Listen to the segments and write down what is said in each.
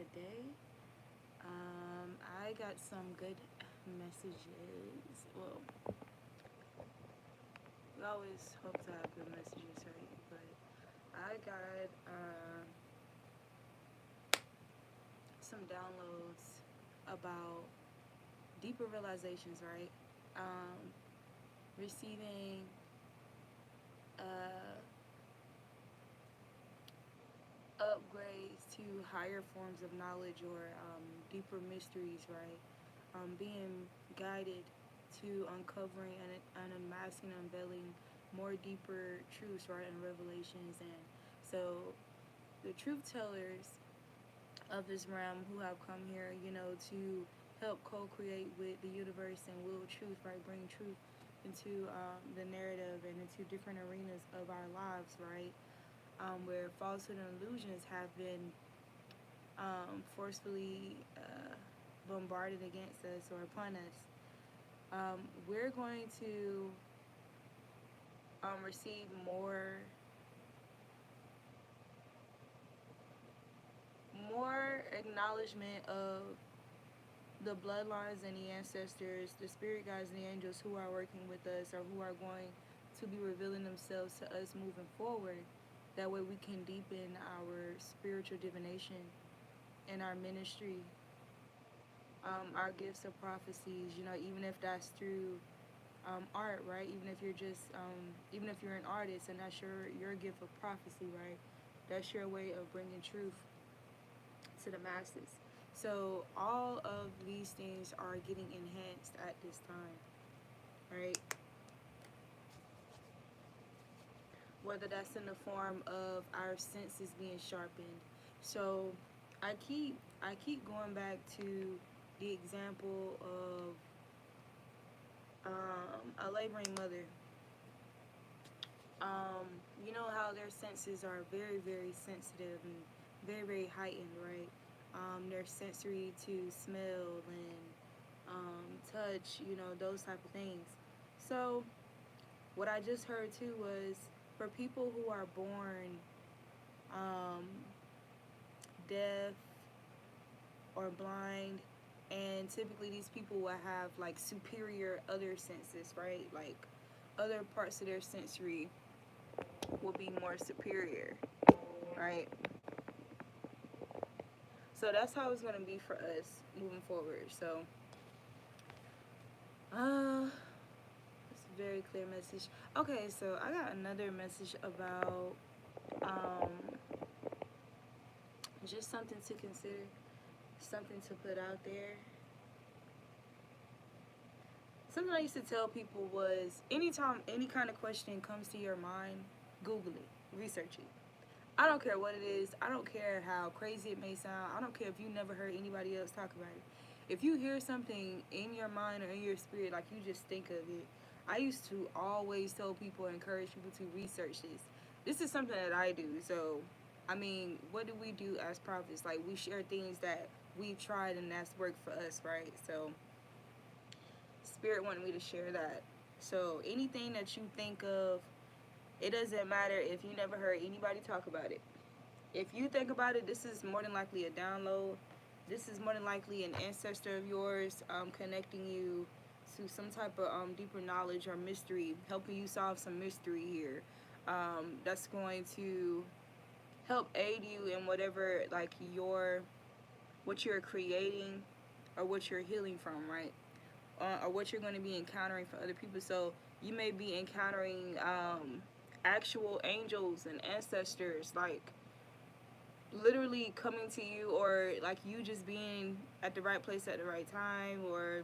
today. I got some good messages. Well, we always hope to have good messages, right? But I got some downloads about deeper realizations, right? Um, Receiving uh, upgrades to higher forms of knowledge or deeper mysteries, right? Being guided to uncovering and unmasking, unveiling more deeper truths, right, and revelations. And so the truth tellers of this realm who have come here, to help co-create with the universe and will truth, right, bring truth into the narrative and into different arenas of our lives, right? Where falsehood and illusions have been forcefully bombarded against us or upon us. We're going to receive more acknowledgement of the bloodlines and the ancestors, the spirit guides and the angels who are working with us or who are going to be revealing themselves to us moving forward. That way we can deepen our spiritual divination in our ministry, our gifts of prophecies, even if that's through art, right? Even if you're an artist and that's your gift of prophecy, right? That's your way of bringing truth to the masses. So all of these things are getting enhanced at this time, right? Whether that's in the form of our senses being sharpened. So I keep going back to the example of a laboring mother. Um, you know how their senses are very, very sensitive and very, very heightened, right? Their sensory to smell and touch, those type of things. So what I just heard too was for people who are born um, deaf or blind, and typically these people will have like superior other senses, right? Like other parts of their sensory will be more superior, right? So that's how it's gonna be for us moving forward. So, it's a very clear message. Okay, so I got another message about um, just something to consider, something to put out there. Something I used to tell people was anytime any kind of question comes to your mind, Google it, research it. I don't care what it is. I don't care how crazy it may sound. I don't care if you never heard anybody else talk about it. If you hear something in your mind or in your spirit, like you just think of it, I used to always tell people, encourage people to research this. This is something that I do. So, I mean, what do we do as prophets? Like, we share things that we've tried and that's worked for us, right? So, Spirit wanted me to share that. So, anything that you think of, it doesn't matter if you never heard anybody talk about it. If you think about it, this is more than likely a download. This is more than likely an ancestor of yours connecting you to some type of deeper knowledge or mystery, helping you solve some mystery here. That's going to help aid you in whatever like what you're creating or what you're healing from, right? Or what you're going to be encountering for other people. So you may be encountering actual angels and ancestors, like literally coming to you, or like you just being at the right place at the right time, or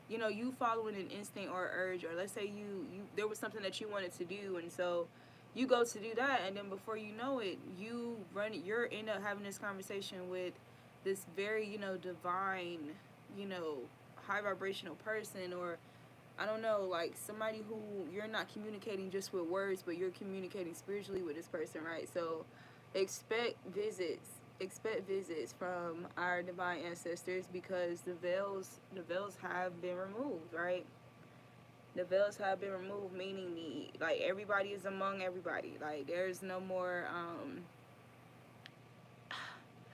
you following an instinct or urge, or let's say you there was something that you wanted to do, and so you go to do that, and then before you know it, you're end up having this conversation with this very divine, you know high vibrational person, or I don't know, like somebody who you're not communicating just with words, but you're communicating spiritually with this person, right? So expect visits. Expect visits from our divine ancestors, because the veils have been removed, right? The veils have been removed, meaning like everybody is among everybody. Like there's no more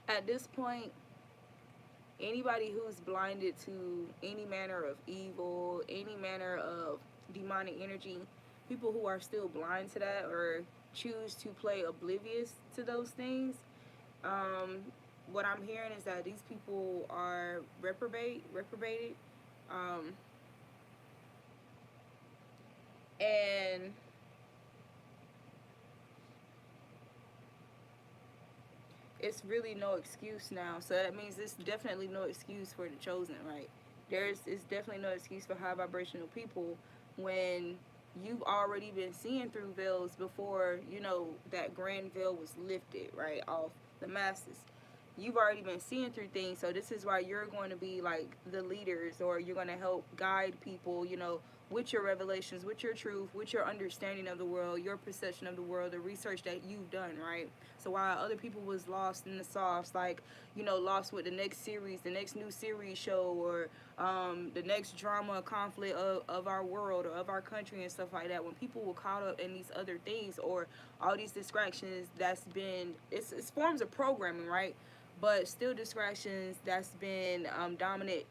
at this point, Anybody who's blinded to any manner of evil, any manner of demonic energy, people who are still blind to that or choose to play oblivious to those things, um, what I'm hearing is that these people are reprobated, um, and it's really no excuse now. So that means it's definitely no excuse for the chosen, right? It's definitely no excuse for high vibrational people when you've already been seeing through veils before, that grand veil was lifted, right, off the masses. You've already been seeing through things, so this is why you're going to be like the leaders, or you're going to help guide people, with your revelations, with your truth, with your understanding of the world, your perception of the world, the research that you've done, right? So while other people was lost in the sauce, like, lost with the next series, the next new series show, or the next drama conflict of our world or of our country and stuff like that, when people were caught up in these other things or all these distractions, it's forms of programming, right? But still distractions that's been dominant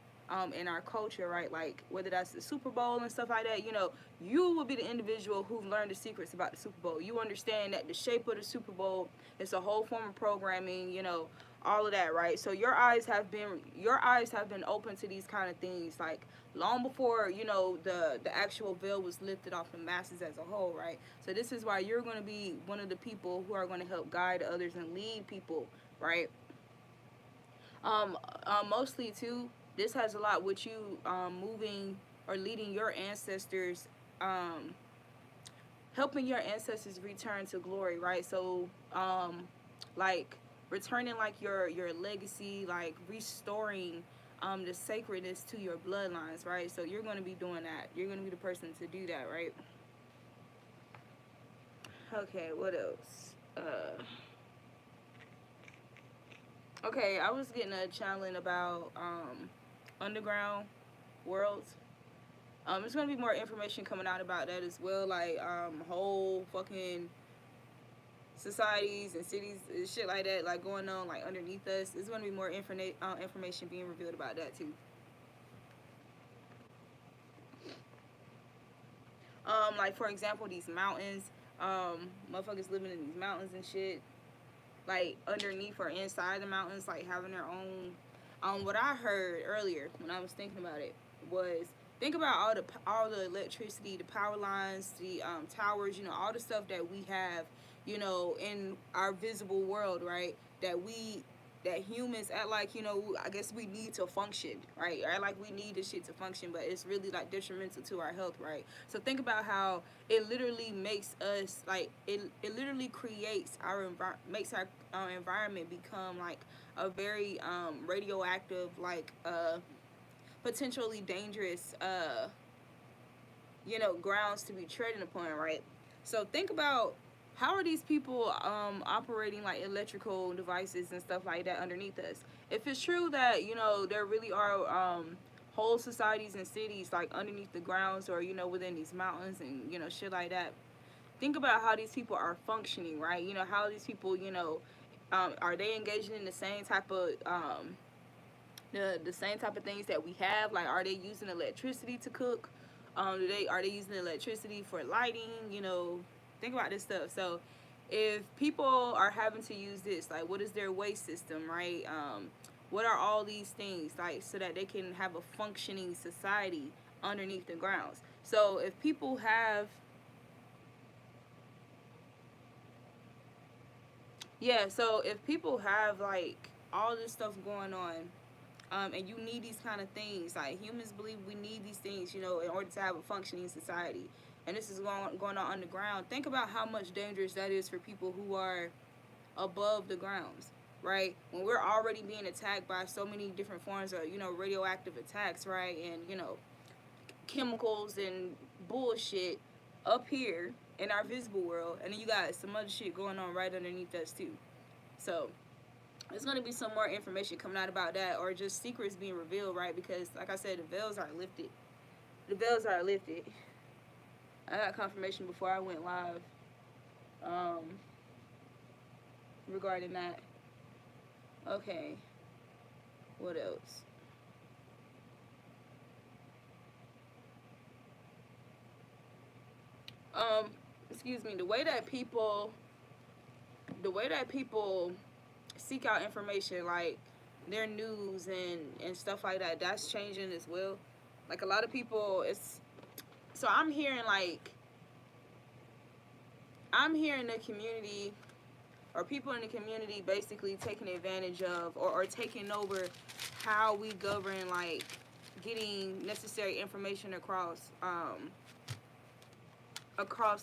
in our culture, right? Like whether that's the Super Bowl and stuff like that, you will be the individual who learned the secrets about the Super Bowl. You understand that the shape of the Super Bowl is a whole form of programming, all of that, right? So your eyes have been open to these kind of things, like long before the actual veil was lifted off the masses as a whole, right? So this is why you're going to be one of the people who are going to help guide others and lead people, right? Mostly too, this has a lot with you moving or leading your ancestors, um, helping your ancestors return to glory, right? So like returning like your legacy, like restoring the sacredness to your bloodlines, right? So you're going to be doing that. You're going to be the person to do that, right? Okay, what else? Okay, I was getting a challenge about underground worlds. There's gonna be more information coming out about that as well, like whole fucking societies and cities and shit like that, like going on like underneath us. There's gonna be more information being revealed about that too. Like for example, these mountains, motherfuckers living in these mountains and shit, like underneath or inside the mountains, like having their own. What I heard earlier when I was thinking about it was, think about all the electricity, the power lines, the towers, all the stuff that we have, in our visible world, right? That humans act like, I guess we need to function, right? Act like we need this shit to function, but it's really like detrimental to our health, right? So think about how it literally makes us like it literally creates makes our environment become like a very radioactive, like potentially dangerous grounds to be treading upon, right? So think about, how are these people operating like electrical devices and stuff like that underneath us? If it's true that there really are whole societies and cities like underneath the grounds, or within these mountains and shit like that, think about how these people are functioning, right? How these people, are they engaging in the same type of the same type of things that we have? Like, are they using electricity to cook? Are they using electricity for lighting? Think about this stuff. So if people are having to use this, like, what is their waste system, right? What are all these things, like, so that they can have a functioning society underneath the grounds? So if people have, so if people have like all this stuff going on, and you need these kind of things, like humans believe we need these things, in order to have a functioning society, and this is going on underground. Think about how much dangerous that is for people who are above the grounds, right? When we're already being attacked by so many different forms of, radioactive attacks, right? And, chemicals and bullshit up here in our visible world, and then you got some other shit going on right underneath us too. So there's going to be some more information coming out about that, or just secrets being revealed, right? Because like I said, the veils are lifted. The veils are lifted. I got confirmation before I went live regarding that. Okay. What else? Excuse me. The way that people seek out information, like their news and stuff like that, that's changing as well. Like a lot of people, it's so I'm hearing the community or people in the community basically taking advantage of or taking over how we govern, like getting necessary information across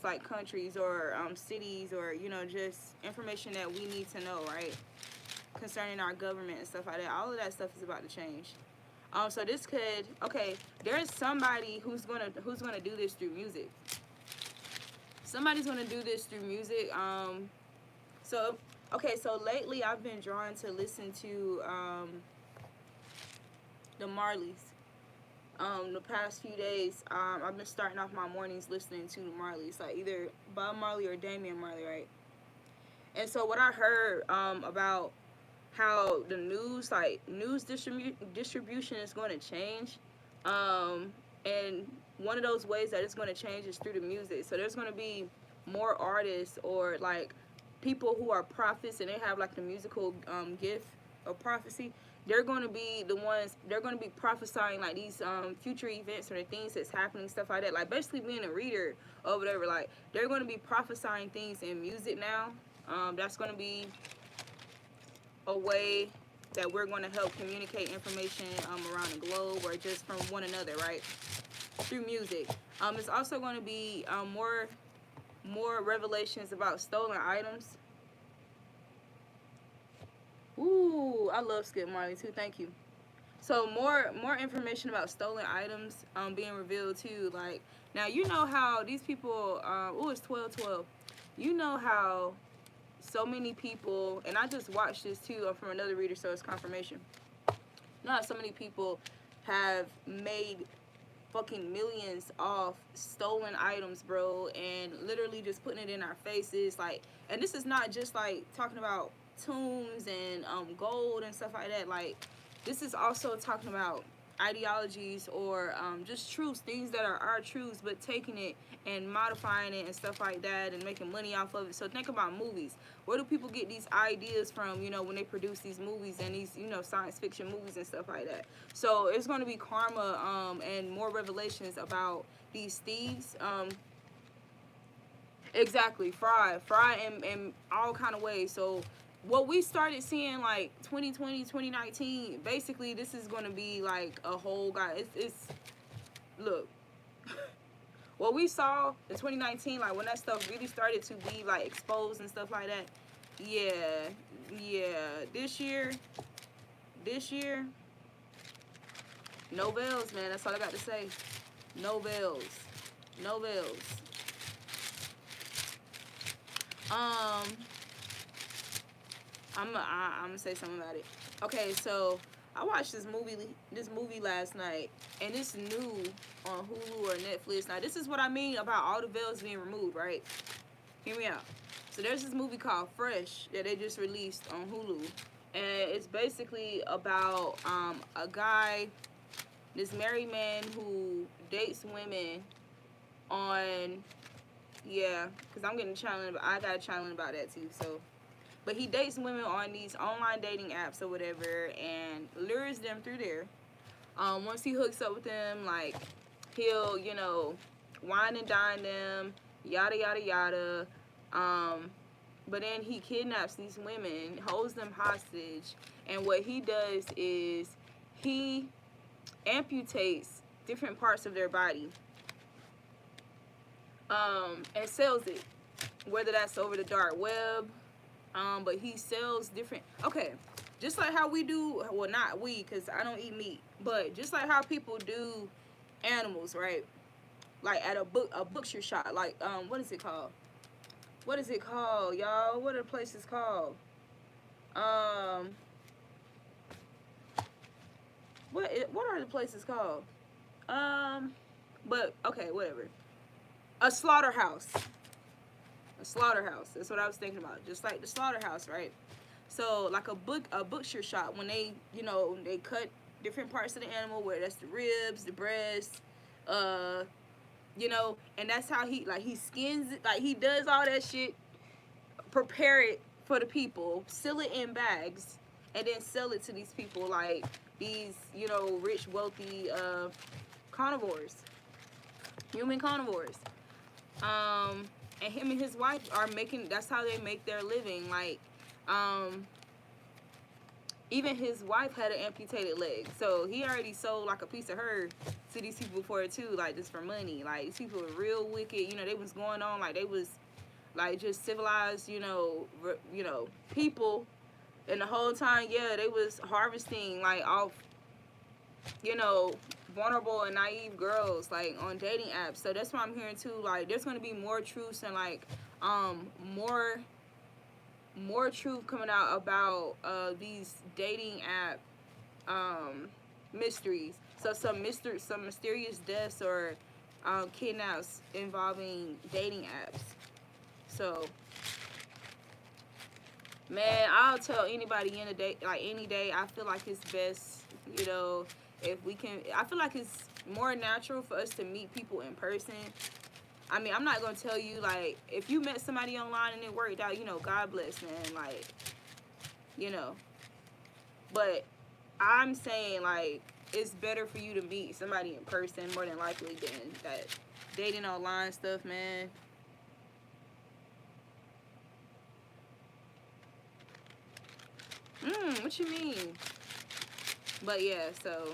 like countries or cities, or just information that we need to know, right, concerning our government and stuff like that. All of that stuff is about to change. So this could, okay, there's somebody who's gonna do this through music. Somebody's gonna do this through music. So okay, so lately I've been drawn to listen to the Marleys. The past few days, I've been starting off my mornings listening to the Marleys, like either Bob Marley or Damian Marley, right? And so what I heard about how the news distribution is going to change, and one of those ways that it's going to change is through the music. So there's going to be more artists or like people who are prophets and they have like the musical gift of prophecy. They're going to be the ones, they're going to be prophesying like these future events or the things that's happening, stuff like that. Like basically being a reader or whatever. Like they're going to be prophesying things in music now. That's going to be a way that we're going to help communicate information around the globe or just from one another, right? Through music. It's also going to be more revelations about stolen items. Ooh, I love Skip Marley too. Thank you. So more information about stolen items being revealed too. Like now, you know how these people. It's 12/12. You know how so many people, and I just watched this too from another reader, so it's confirmation. You know how so many people have made fucking millions off stolen items, bro, and literally just putting it in our faces, like. And this is not just like talking about tombs and gold and stuff like that. Like this is also talking about ideologies or just truths, things that are our truths, but taking it and modifying it and stuff like that and making money off of it. So think about movies. Where do people get these ideas from, when they produce these movies and these, science fiction movies and stuff like that? So it's going to be karma and more revelations about these thieves. Exactly, fraud in all kind of ways. So what we started seeing like 2020, 2019, basically this is going to be like a whole guy. It's look, what we saw in 2019, like when that stuff really started to be like exposed and stuff like that. Yeah. This year, no bells, man. That's all I got to say. No bells. I'm gonna say something about it. Okay, so I watched this movie last night, and it's new on Hulu or Netflix. Now, this is what I mean about all the veils being removed, right? Hear me out. So there's this movie called Fresh that they just released on Hulu, and it's basically about a guy, this married man who dates women on, because I'm getting challenged. I got a challenge about that too. So. But he dates women on these online dating apps or whatever and lures them through there. Once he hooks up with them, like, he'll, wine and dine them, yada, yada, yada. But then he kidnaps these women, holds them hostage, and what he does is he amputates different parts of their body and sells it, whether that's over the dark web. But he sells different, okay, just like how we do, well, not we, because I don't eat meat, but just like how people do animals, right? Like at a bookstore shop, like, what is it called? Y'all? What are the places called? What are the places called? But, okay, whatever. A slaughterhouse. That's what I was thinking about. Just like the slaughterhouse, right? So like a butcher shop, when they, you know, they cut different parts of the animal, where that's the ribs, the breast, you know, and that's how he skins it, like he does all that shit, prepare it for the people, seal it in bags, and then sell it to these people, like these, you know, rich, wealthy carnivores, human carnivores. And him and his wife are making, that's how they make their living. Like, even his wife had an amputated leg, so he already sold like a piece of her to these people before it too, like just for money. Like, these people were real wicked, you know. They was going on like they was like just civilized, you know, people, and the whole time, yeah, they was harvesting like off, you know, vulnerable and naive girls, like on dating apps. So that's why I'm hearing too, like there's going to be more truths and like more truth coming out about these dating app mysteries. So some mysterious deaths or kidnaps involving dating apps. So, man, I'll tell anybody in a day, like any day, I feel like it's best, you know, if we can. I feel like it's more natural for us to meet people in person. I mean, I'm not going to tell you, like, if you met somebody online and it worked out, you know, God bless, man, like, you know. But I'm saying, like, it's better for you to meet somebody in person more than likely than that dating online stuff, man. What you mean? But yeah, so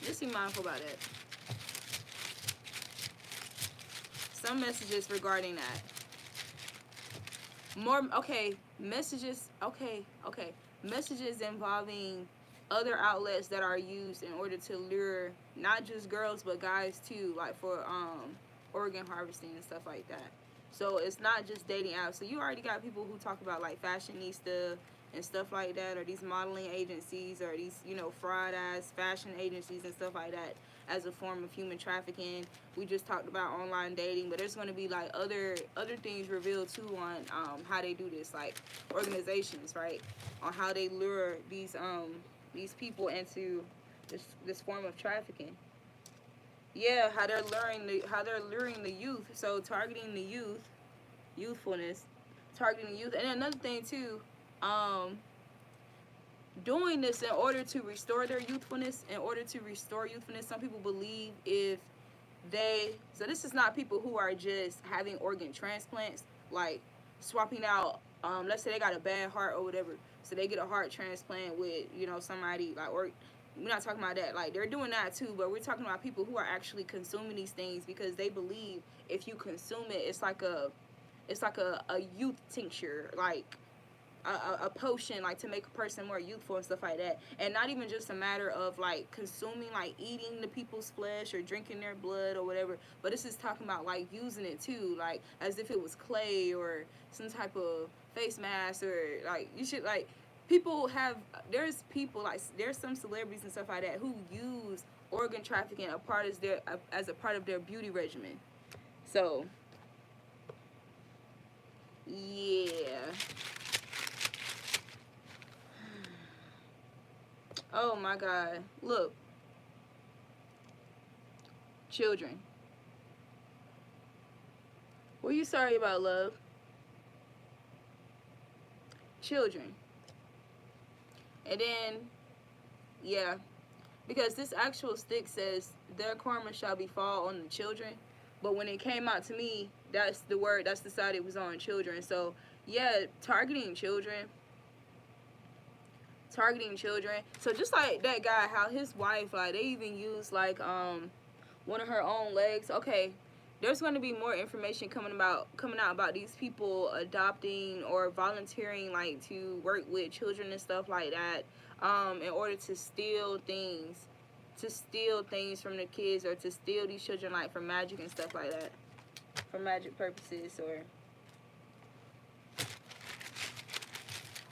just be mindful about it. Some messages regarding that. Messages involving other outlets that are used in order to lure not just girls but guys too, like for organ harvesting and stuff like that. So it's not just dating apps. So you already got people who talk about like fashionista and stuff like that, or these modeling agencies, or these, you know, fraud ass fashion agencies and stuff like that as a form of human trafficking. We just talked about online dating, but there's going to be like other things revealed too on how they do this, like organizations, right, on how they lure these people into this form of trafficking. Yeah, how they're luring the youth. So targeting the youthfulness, targeting the youth. And another thing too, doing this in order to restore their youthfulness. Some people believe if so this is not people who are just having organ transplants, like swapping out, let's say they got a bad heart or whatever, so they get a heart transplant with, you know, somebody like, or we're not talking about that, like they're doing that too, but we're talking about people who are actually consuming these things because they believe if you consume it, it's like a youth tincture, like a potion, like to make a person more youthful and stuff like that. And not even just a matter of like consuming, like eating the people's flesh or drinking their blood or whatever, but this is talking about like using it too, like as if it was clay or some type of face mask, or like you should, like, there's some celebrities and stuff like that who use organ trafficking as a part of their beauty regimen. So yeah. Oh my God. Look. Children. What are you sorry about, love? Children. And then, yeah. Because this actual stick says, their karma shall befall on the children. But when it came out to me, that's the side it was on, children. So, yeah, targeting children. So just like that guy, how his wife, like, they even used like one of her own legs. Okay, there's going to be more information coming out about these people adopting or volunteering, like, to work with children and stuff like that, in order to steal things from the kids, or to steal these children, like, for magic and stuff like that, for magic purposes. Or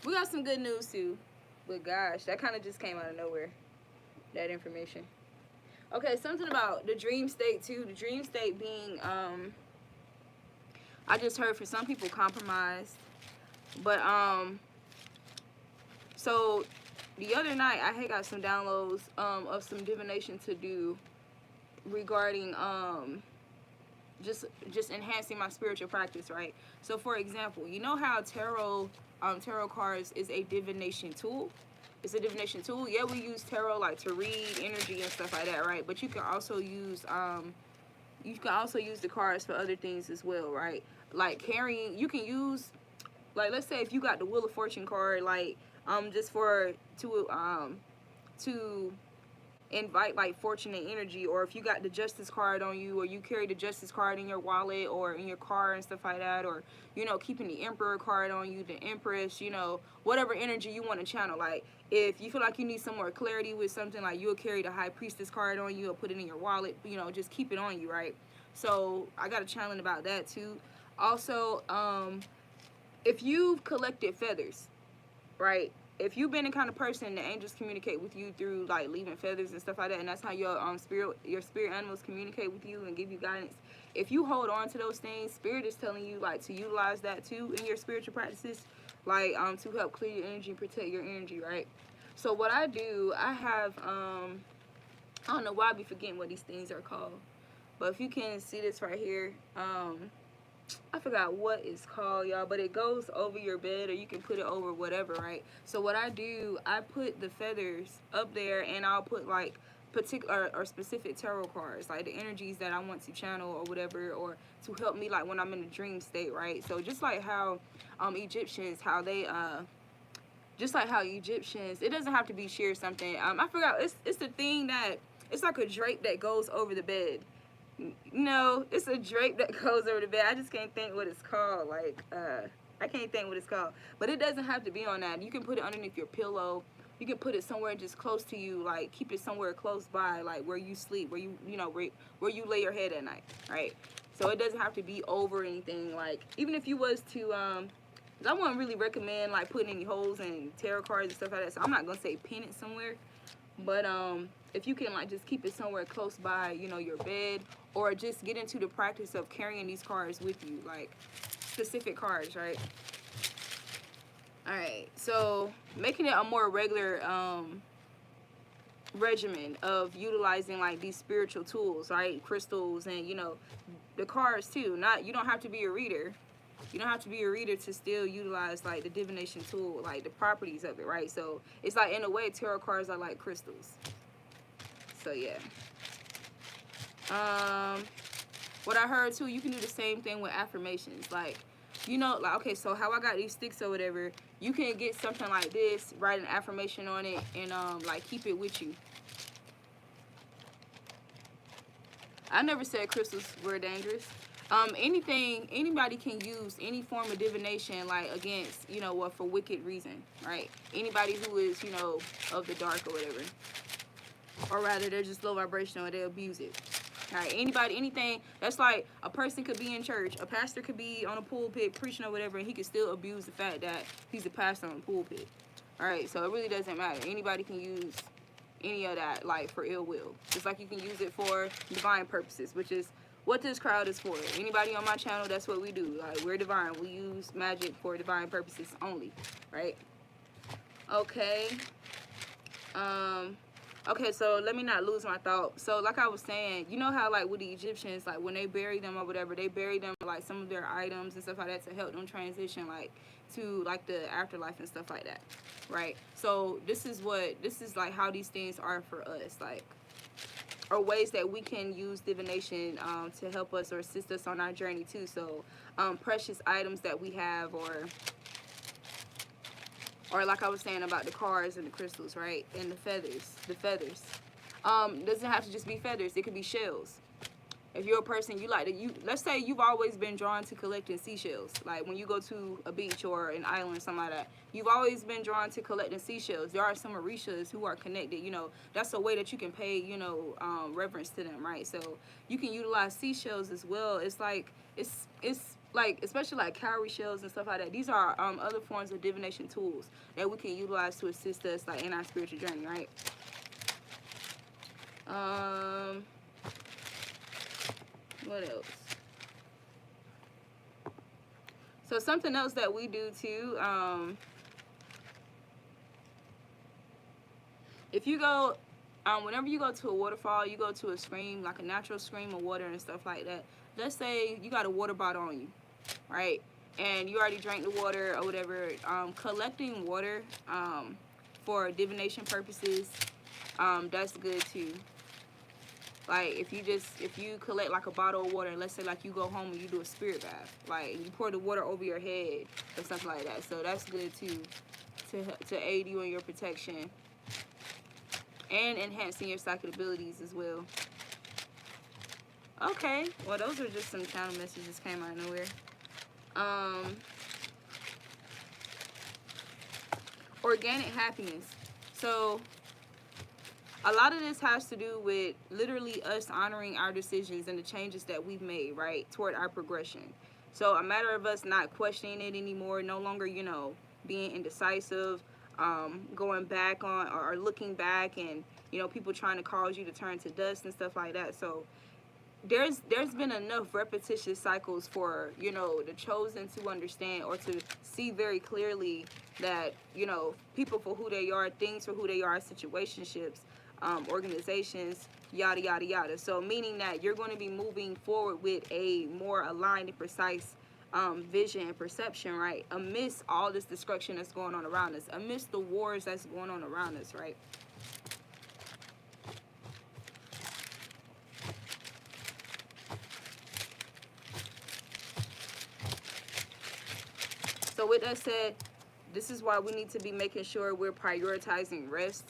we got some good news too. But gosh, that kind of just came out of nowhere, that information. Okay, something about the dream state too. The dream state being, I just heard for some people compromised. But So the other night I had got some downloads of some divination to do regarding just enhancing my spiritual practice, right? So for example, you know how tarot cards is a divination tool. It's a divination tool. Yeah, we use tarot like to read energy and stuff like that, right? But you can also use the cards for other things as well, right? Like carrying, you can use, like, let's say if you got the Wheel of Fortune card, like just for to invite like fortune and energy, or if you got the Justice card on you, or you carry the Justice card in your wallet or in your car and stuff like that, or you know, keeping the Emperor card on you, the Empress, you know, whatever energy you want to channel. Like if you feel like you need some more clarity with something, like you'll carry the High Priestess card on you or put it in your wallet, you know, just keep it on you, right? So I got a challenge about that too. Also, if you've collected feathers, right? If you've been the kind of person, the angels communicate with you through like leaving feathers and stuff like that, and that's how your spirit animals communicate with you and give you guidance. If you hold on to those things, spirit is telling you like to utilize that too in your spiritual practices, like to help clear your energy, protect your energy, right? So what I do, I have I don't know why I be forgetting what these things are called, but if you can see this right here, I forgot what it's called, y'all, but it goes over your bed, or you can put it over whatever, right? So what I do, I put the feathers up there, and I'll put like particular or specific tarot cards, like the energies that I want to channel or whatever, or to help me like when I'm in a dream state, right? So just like how Egyptians, how they just like how Egyptians, it doesn't have to be sheer something. I forgot, it's the thing that it's like a drape that goes over the bed. No, it's a drape that goes over the bed. I just can't think what it's called. Like, I can't think what it's called. But it doesn't have to be on that. You can put it underneath your pillow. You can put it somewhere just close to you. Like, keep it somewhere close by, like where you sleep, where you know, where you lay your head at night, right? So it doesn't have to be over anything. Like, even if you was to, I wouldn't really recommend like putting any holes in tarot cards and stuff like that. So I'm not gonna say pin it somewhere. But if you can like just keep it somewhere close by, you know, your bed, or just get into the practice of carrying these cards with you, like specific cards, right? All right, so making it a more regular regimen of utilizing like these spiritual tools, right? Crystals and, you know, the cards too. You don't have to be a reader. You don't have to be a reader to still utilize like the divination tool, like the properties of it, right? So it's like, in a way, tarot cards are like crystals. So yeah. What I heard too, you can do the same thing with affirmations. Like, you know, like, okay, so how I got these sticks or whatever, you can get something like this, write an affirmation on it, and like keep it with you. I never said crystals were dangerous. Anybody can use any form of divination, like against, you know, for wicked reason, right? Anybody who is, you know, of the dark or whatever, or rather they're just low vibrational, or they abuse it. All right, anything that's like, a person could be in church, a pastor could be on a pulpit preaching or whatever, and he could still abuse the fact that he's a pastor on a pulpit. All right, so it really doesn't matter. Anybody can use any of that, like, for ill will, just like you can use it for divine purposes, which is what this crowd is for. Anybody on my channel, that's what we do. Like, we're divine. We use magic for divine purposes only, right? Okay. Okay, so let me not lose my thought. So like I was saying, you know how like with the Egyptians, like when they bury them or whatever, they bury them like some of their items and stuff like that to help them transition like to like the afterlife and stuff like that, right? So this is like how these things are for us, like, or ways that we can use divination to help us or assist us on our journey too. So precious items that we have, or like I was saying about the cards and the crystals, right? And the feathers. Doesn't have to just be feathers. It could be shells. If you're a person, let's say you've always been drawn to collecting seashells. Like when you go to a beach or an island, something like that, you've always been drawn to collecting seashells. There are some Orishas who are connected, you know, that's a way that you can pay, you know, reverence to them, right? So you can utilize seashells as well. It's like, it's like, especially like cowrie shells and stuff like that. These are other forms of divination tools that we can utilize to assist us like in our spiritual journey, right? What else? So something else that we do too, if you go, whenever you go to a waterfall, you go to a stream, like a natural stream of water and stuff like that. Let's say you got a water bottle on you, right? And you already drank the water or whatever. Collecting water for divination purposes, that's good too. Like if you collect like a bottle of water, and let's say like you go home and you do a spirit bath, like you pour the water over your head or something like that. So that's good too, to aid you in your protection and enhancing your psychic abilities as well. Okay, well those are just some channel messages came out of nowhere. Organic happiness. So a lot of this has to do with literally us honoring our decisions and the changes that we've made, right, toward our progression. So a matter of us not questioning it anymore, no longer, you know, being indecisive, going back on or looking back, and, you know, people trying to cause you to turn to dust and stuff like that. So there's been enough repetitious cycles for, you know, the chosen to understand or to see very clearly that, you know, people for who they are, things for who they are, situationships, organizations, yada yada yada. So meaning that you're going to be moving forward with a more aligned and precise vision and perception, right, amidst all this destruction that's going on around us, amidst the wars that's going on around us, right? So with that said, this is why we need to be making sure we're prioritizing rest,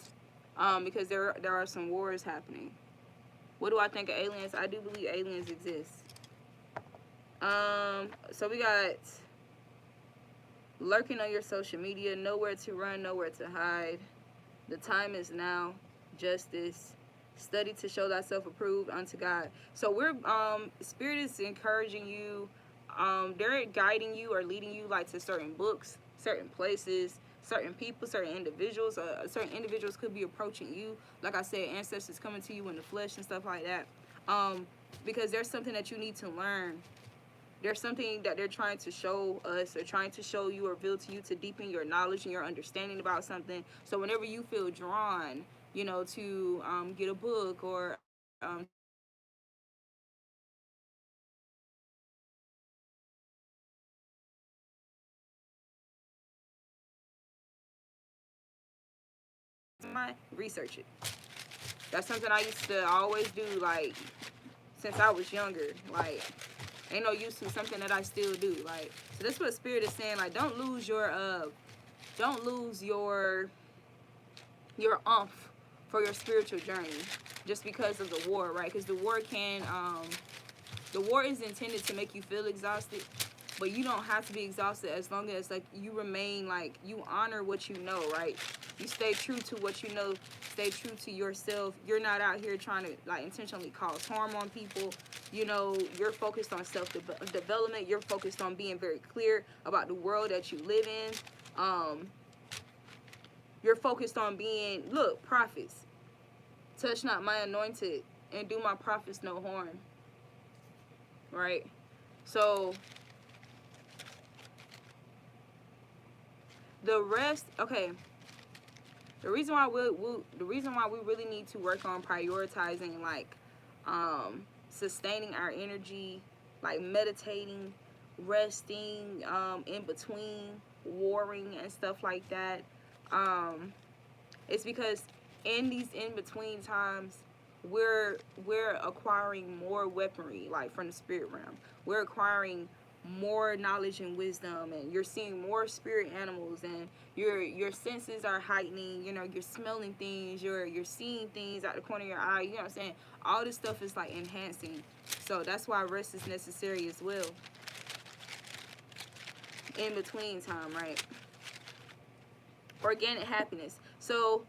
because there are some wars happening. What do I think of aliens? I do believe aliens exist. So we got lurking on your social media, nowhere to run, nowhere to hide. The time is now. Justice. Study to show thyself approved unto God. So we're Spirit is encouraging you. They're guiding you or leading you like to certain books, certain places, certain people, certain individuals. Certain individuals could be approaching you. Like I said, ancestors coming to you in the flesh and stuff like that. Because there's something that you need to learn. There's something that they're trying to show us or trying to show you or reveal to you to deepen your knowledge and your understanding about something. So whenever you feel drawn, you know, to get a book or research it. That's something I used to always do, like, since I was younger. Like, ain't no use to something that I still do. Like, so that's what Spirit is saying. Like, don't lose your umph for your spiritual journey just because of the war, right? Because the war is intended to make you feel exhausted, but you don't have to be exhausted as long as, like, you remain, like, you honor what you know, right? You stay true to what you know, stay true to yourself. You're not out here trying to, like, intentionally cause harm on people. You know, you're focused on self-development. You're focused on being very clear about the world that you live in. You're focused on being, look, prophets. Touch not my anointed and do my prophets no harm. Right? So the rest, okay. The reason why we really need to work on prioritizing, like, sustaining our energy, like meditating, resting, in between warring and stuff like that, it's because in these in-between times we're acquiring more weaponry, like, from the spirit realm. We're acquiring more knowledge and wisdom, and you're seeing more spirit animals, and your senses are heightening. You know, you're smelling things, you're seeing things out the corner of your eye. You know what I'm saying? All this stuff is, like, enhancing. So that's why rest is necessary as well. In between time, right? Organic happiness. So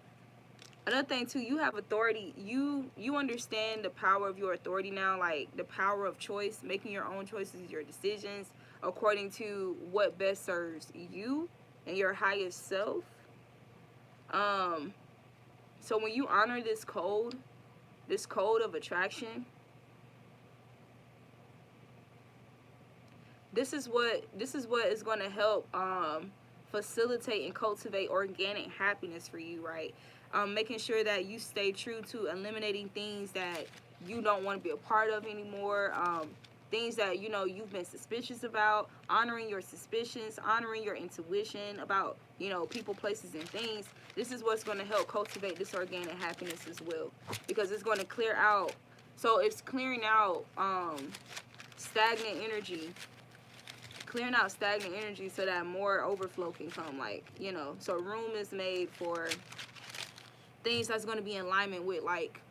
another thing too, you have authority. You understand the power of your authority now, like the power of choice, making your own choices, your decisions according to what best serves you and your highest self. So when you honor this code of attraction, this is what is going to help facilitate and cultivate organic happiness for you, right? Making sure that you stay true to eliminating things that you don't want to be a part of anymore. Things that, you know, you've been suspicious about, honoring your suspicions, honoring your intuition about, you know, people, places, and things. This is what's going to help cultivate this organic happiness as well, because it's going to clear out. So it's clearing out stagnant energy, so that more overflow can come, like, you know. So room is made for things that's going to be in alignment with, like,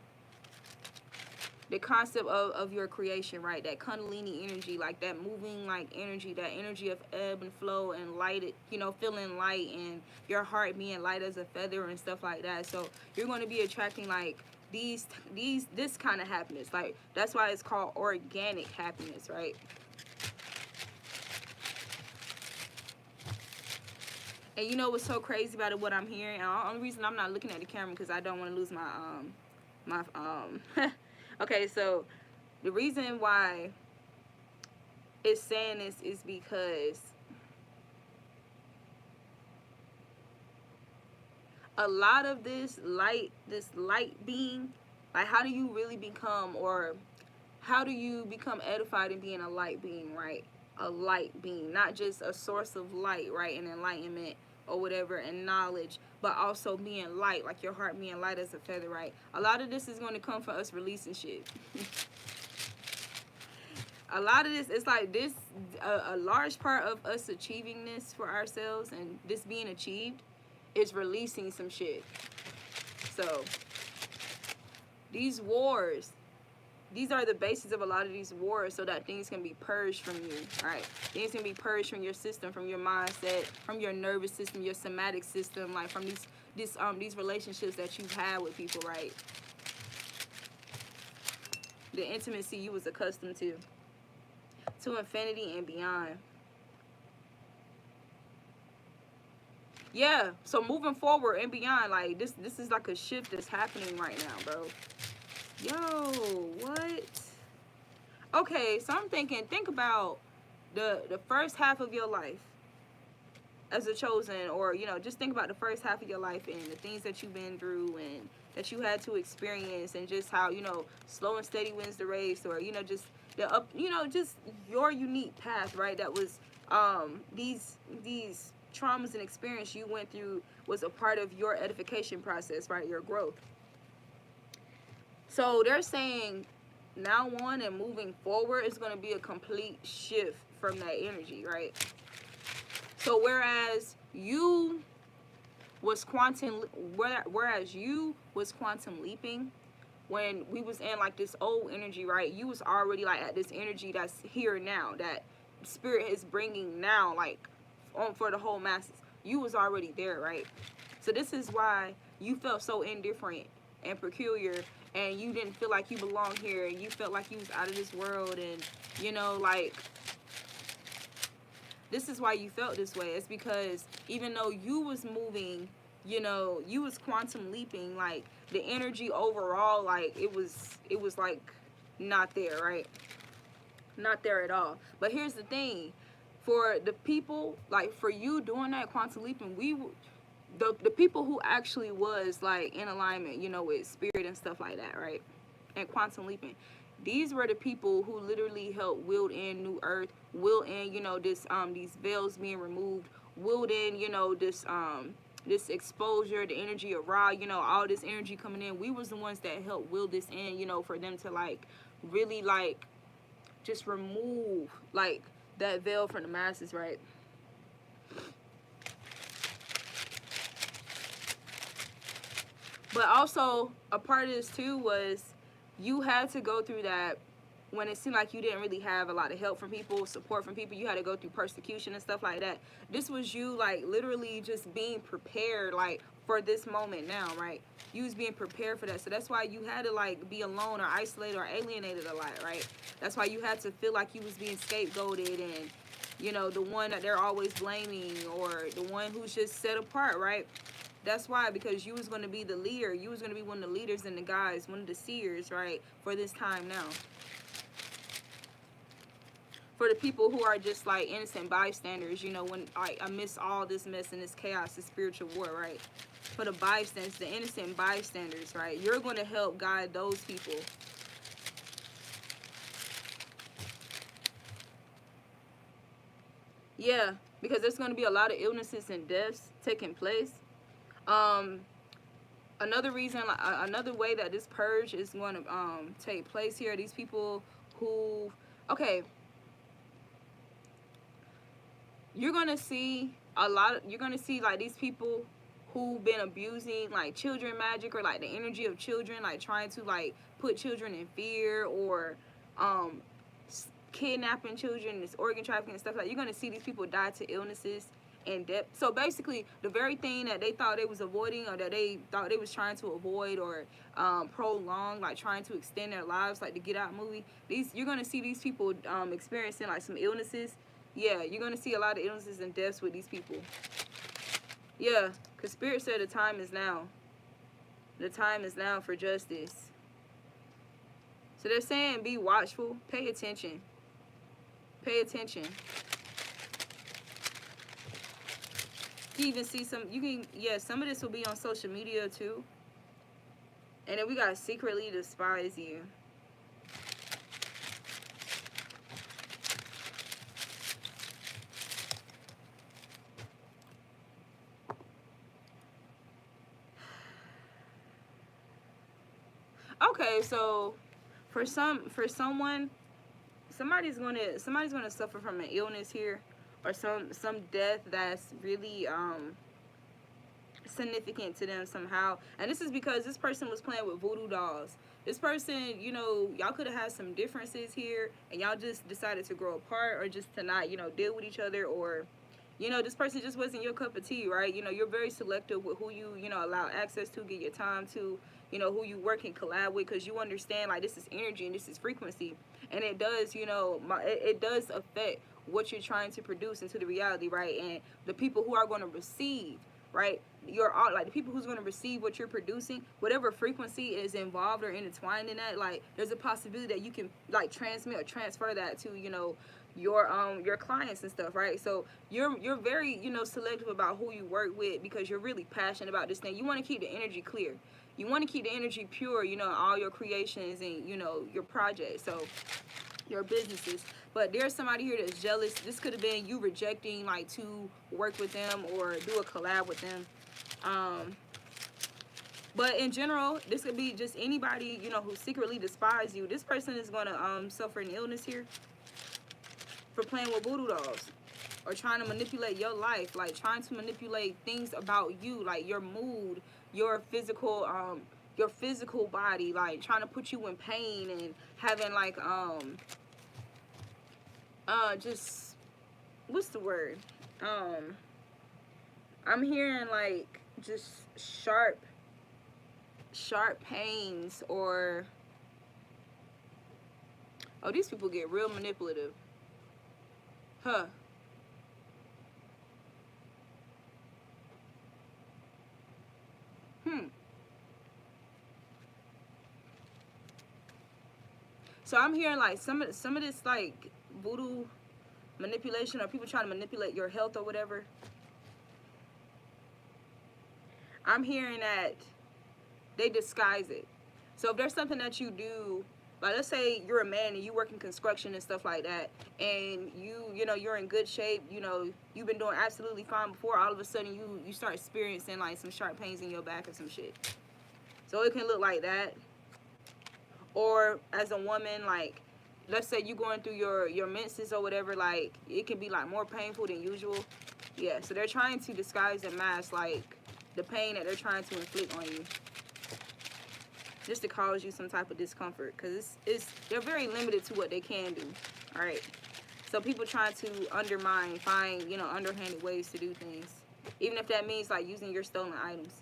the concept of your creation, right? That kundalini energy, like that moving, like, energy, that energy of ebb and flow and light, you know, feeling light, and your heart being light as a feather and stuff like that. So you're going to be attracting, like, this kind of happiness. Like, that's why it's called organic happiness, right? And you know what's so crazy about it, what I'm hearing, and the only reason I'm not looking at the camera because I don't want to lose my okay, so the reason why it's saying this is because a lot of this light being, like, how do you really become, or how do you become edified in being a light being, right? A light being, not just a source of light, right, and enlightenment or whatever, and knowledge, but also being light, like your heart being light as a feather, right? A lot of this is going to come from us releasing shit. A lot of this, it's like this, a large part of us achieving this for ourselves and this being achieved is releasing some shit. So these wars, these are the basis of a lot of these wars, so that things can be purged from you, right? Things can be purged from your system, from your mindset, from your nervous system, your somatic system, like from these relationships that you've had with people, right? The intimacy you was accustomed to infinity and beyond. Yeah, so moving forward and beyond, like this is like a shift that's happening right now, bro. Yo, what? Okay, so I'm thinking, think about the first half of your life as a chosen, or, you know, just think about the first half of your life and the things that you've been through and that you had to experience, and just how, you know, slow and steady wins the race, or, you know, just the up, you know, just your unique path, right? That was these traumas and experience you went through was a part of your edification process, right? Your growth. So they're saying now on and moving forward is going to be a complete shift from that energy, right? So whereas you was quantum leaping when we was in like this old energy, right? You was already like at this energy that's here now, that spirit is bringing now, like on for the whole masses. You was already there, right? So this is why you felt so indifferent and peculiar, and you didn't feel like you belong here, and you felt like you was out of this world, and, you know, like, this is why you felt this way. It's because even though you was moving, you know, you was quantum leaping, like the energy overall, like it was like not there, right? Not there at all. But here's the thing, for the people, like for you doing that quantum leaping, the people who actually was like in alignment, you know, with spirit and stuff like that, right? And quantum leaping, these were the people who literally helped wield in new earth, wield in, you know, this these veils being removed, wield in, you know, this exposure, the energy of Ra, you know, all this energy coming in. We was the ones that helped wield this in, you know, for them to like really like just remove like that veil from the masses, right? But also a part of this too was you had to go through that when it seemed like you didn't really have a lot of help from people, support from people. You had to go through persecution and stuff like that. This was you like literally just being prepared like for this moment now, right? You was being prepared for that. So that's why you had to like be alone or isolated or alienated a lot, right? That's why you had to feel like you was being scapegoated and, you know, the one that they're always blaming, or the one who's just set apart, right? That's why, because you was going to be the leader. You was going to be one of the leaders and the guys, one of the seers, right, for this time now. For the people who are just like innocent bystanders, you know, when like amidst all this mess and this chaos, this spiritual war, right? For the bystanders, the innocent bystanders, right? You're going to help guide those people. Yeah, because there's going to be a lot of illnesses and deaths taking place. Another reason, another way that this purge is going to take place here, these people who, okay, you're going to see you're going to see like these people who've been abusing like children magic, or like the energy of children, like trying to like put children in fear, or kidnapping children, this organ trafficking and stuff like that. You're going to see these people die to illnesses and death. So basically the very thing that they thought they was avoiding, or that they thought they was trying to avoid or prolong, like trying to extend their lives, like the Get Out movie, you're going to see these people experiencing like some illnesses. Yeah, you're going to see a lot of illnesses and deaths with these people. Yeah, because Spirit said the time is now. The time is now for justice. So they're saying be watchful, pay attention. Pay attention. You can even see some of this will be on social media too. And then we got secretly despise you. Okay, so for someone, somebody's gonna suffer from an illness here, or some death that's really significant to them somehow. And this is because this person was playing with voodoo dolls. This person, you know, y'all could have had some differences here, and y'all just decided to grow apart, or just to not, you know, deal with each other, or, you know, this person just wasn't your cup of tea, right? You know, you're very selective with who you know, allow access to, get your time to, you know, who you work and collab with, because you understand, like, this is energy and this is frequency. And it does, you know, it does affect what you're trying to produce into the reality, right? And the people who are going to receive, right? Like the people who's going to receive what you're producing, whatever frequency is involved or intertwined in that, like there's a possibility that you can like transmit or transfer that to, you know, your clients and stuff, right? So you're very, you know, selective about who you work with, because you're really passionate about this thing. You want to keep the energy clear. You want to keep the energy pure, you know, all your creations and, you know, your projects, so your businesses. But there's somebody here that's jealous. This could have been you rejecting like to work with them or do a collab with them. But in general, this could be just anybody, you know, who secretly despises you. This person is going to suffer an illness here for playing with voodoo dolls, or trying to manipulate your life, like trying to manipulate things about you, like your mood, your physical body, like trying to put you in pain and having like just, what's the word, I'm hearing like just sharp pains, or oh, these people get real manipulative, huh? So I'm hearing like some of this like voodoo manipulation, or people trying to manipulate your health or whatever. I'm hearing that they disguise it. So if there's something that you do, like let's say you're a man and you work in construction and stuff like that, and you know, you're in good shape, you know, you've been doing absolutely fine before, all of a sudden you start experiencing like some sharp pains in your back or some shit. So it can look like that. Or as a woman, like let's say you going through your menses or whatever, like it can be like more painful than usual. Yeah, so they're trying to disguise and mask like the pain that they're trying to inflict on you, just to cause you some type of discomfort, because they're very limited to what they can do. All right, so people trying to undermine, find, you know, underhanded ways to do things, even if that means like using your stolen items.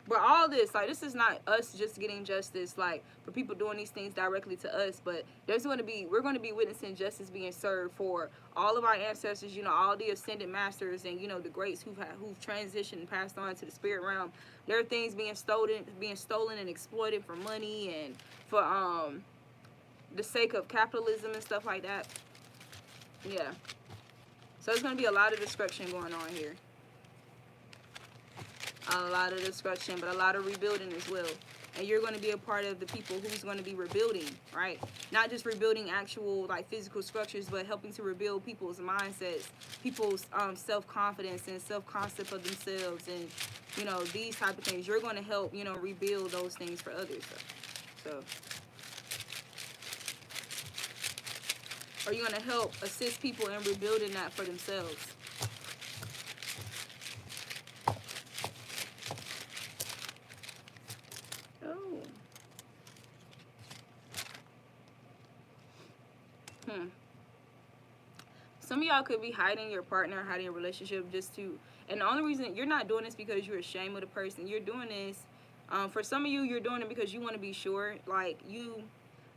But all this, like, this is not us just getting justice, like, for people doing these things directly to us, but we're going to be witnessing justice being served for all of our ancestors, you know, all the ascended masters and, you know, the greats who've transitioned and passed on to the spirit realm. There are things being stolen and exploited for money and for, the sake of capitalism and stuff like that. Yeah. So there's going to be a lot of destruction going on here. A lot of destruction, but a lot of rebuilding as well. And you're going to be a part of the people who's going to be rebuilding, right? Not just rebuilding actual, like, physical structures, but helping to rebuild people's mindsets, people's self-confidence and self-concept of themselves, and, you know, these type of things. You're going to help, you know, rebuild those things for others. So or you're going to help assist people in rebuilding that for themselves. Some of y'all could be hiding your partner, hiding your relationship just to, and the only reason you're not doing this because you're ashamed of the person. You're doing this, for some of you, you're doing it because you want to be sure. Like,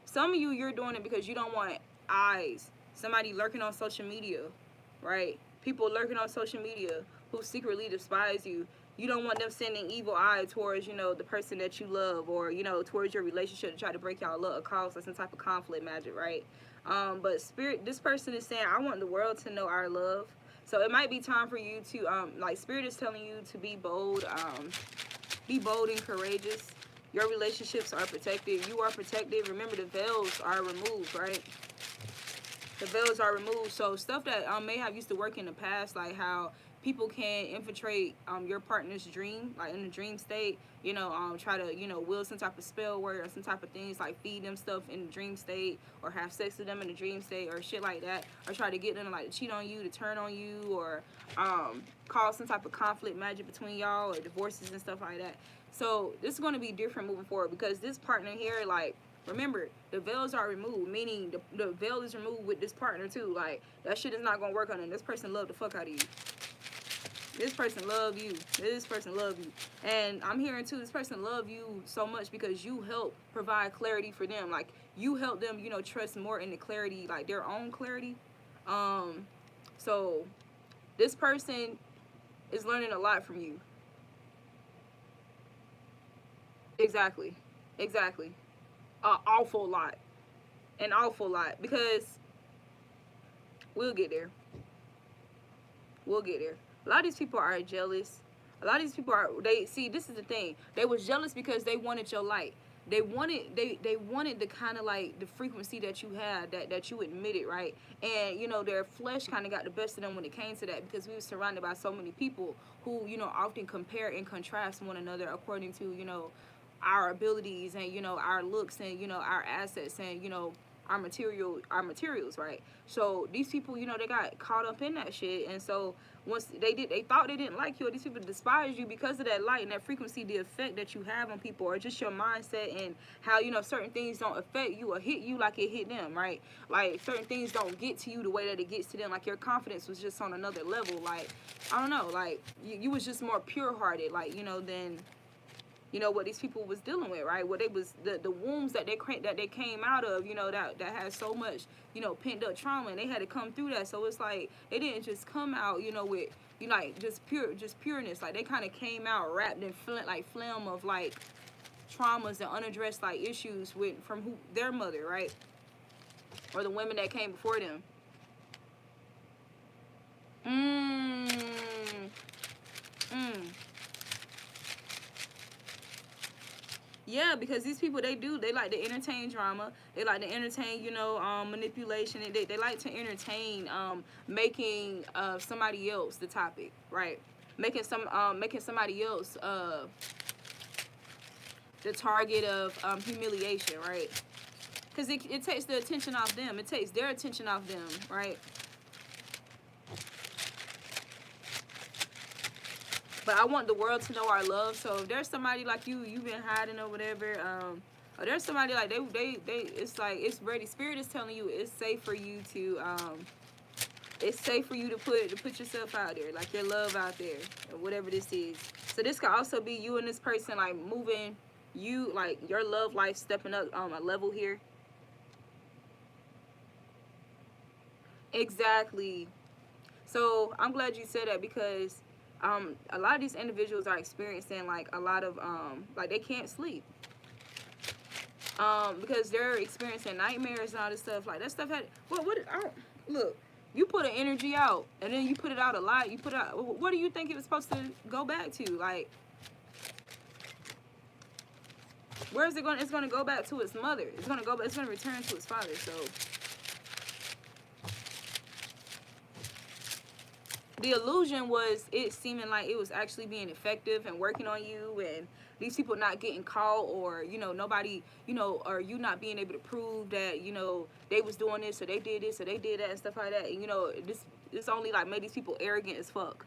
some of you, you're doing it because you don't want eyes. Somebody lurking on social media, right? People lurking on social media who secretly despise you. You don't want them sending evil eye towards, you know, the person that you love, or, you know, towards your relationship to try to break y'all up or cause some type of conflict magic, right? But Spirit, this person is saying, I want the world to know our love. So it might be time for you to, like, Spirit is telling you to be bold and courageous. Your relationships are protected. You are protected. Remember, the veils are removed, right? The veils are removed. So stuff that may have used to work in the past, like how people can infiltrate your partner's dream, like in the dream state, you know, try to, you know, will some type of spell word or some type of things, like feed them stuff in the dream state, or have sex with them in the dream state, or shit like that, or try to get them to, like, cheat on you, to turn on you, or cause some type of conflict magic between y'all, or divorces and stuff like that. So this is going to be different moving forward, because this partner here, like, remember, the veils are removed, meaning the veil is removed with this partner too. Like, that shit is not going to work on it. This person love the fuck out of you. This person love you. This person love you. And I'm hearing too, this person love you so much because you help provide clarity for them. Like, you help them, you know, trust more in the clarity, like their own clarity. So this person is learning a lot from you. Exactly. Exactly. An awful lot. An awful lot. Because we'll get there. We'll get there. A lot of these people are jealous. A lot of these people are, this is the thing. They was jealous because they wanted your light. They wanted the kind of, like, the frequency that you had, that you admitted, right? And, you know, their flesh kind of got the best of them when it came to that, because we were surrounded by so many people who, you know, often compare and contrast one another according to, you know, our abilities and, you know, our looks and, you know, our assets and, you know, our materials, right? So these people, you know, they got caught up in that shit, and so once they thought they didn't like you, or these people despise you because of that light and that frequency, the effect that you have on people, or just your mindset and how, you know, certain things don't affect you or hit you like it hit them, right? Like, certain things don't get to you the way that it gets to them. Like, your confidence was just on another level. Like, I don't know, like, you was just more pure-hearted, like, you know, than, you know, what these people was dealing with, right? What they was, the wounds that they came out of, you know, that had so much, you know, pent up trauma, and they had to come through that. So it's like they didn't just come out, you know, with, you know, like just pureness. Like, they kind of came out wrapped in phlegm of, like, traumas and unaddressed, like, issues from their mother, right? Or the women that came before them. Yeah, because these people, they like to entertain drama. They like to entertain, you know, manipulation. And they like to entertain making somebody else the topic, right? Making somebody else the target of humiliation, right? Because it takes the attention off them. It takes their attention off them, right? But I want the world to know our love. So if there's somebody like you've been hiding or whatever, or there's somebody like they it's like it's ready. Spirit is telling you it's safe for you to put yourself out there, like your love out there, or whatever this is. So this could also be you and this person, like, moving you, like, your love life stepping up on a level here. Exactly. So I'm glad you said that, because a lot of these individuals are experiencing, like, a lot of like, they can't sleep. Because they're experiencing nightmares and all this stuff. Like that stuff had I don't look. You put an energy out and then you put it out a lot. You put out, what do you think it was supposed to go back to? Like, where is it going? It's going to go back to its mother. It's going to return to its father. So the illusion was it seeming like it was actually being effective and working on you, and these people not getting caught, or, you know, nobody, you know, or you not being able to prove that, you know, they was doing this or they did this or they did that and stuff like that. And, you know, this only like made these people arrogant as fuck.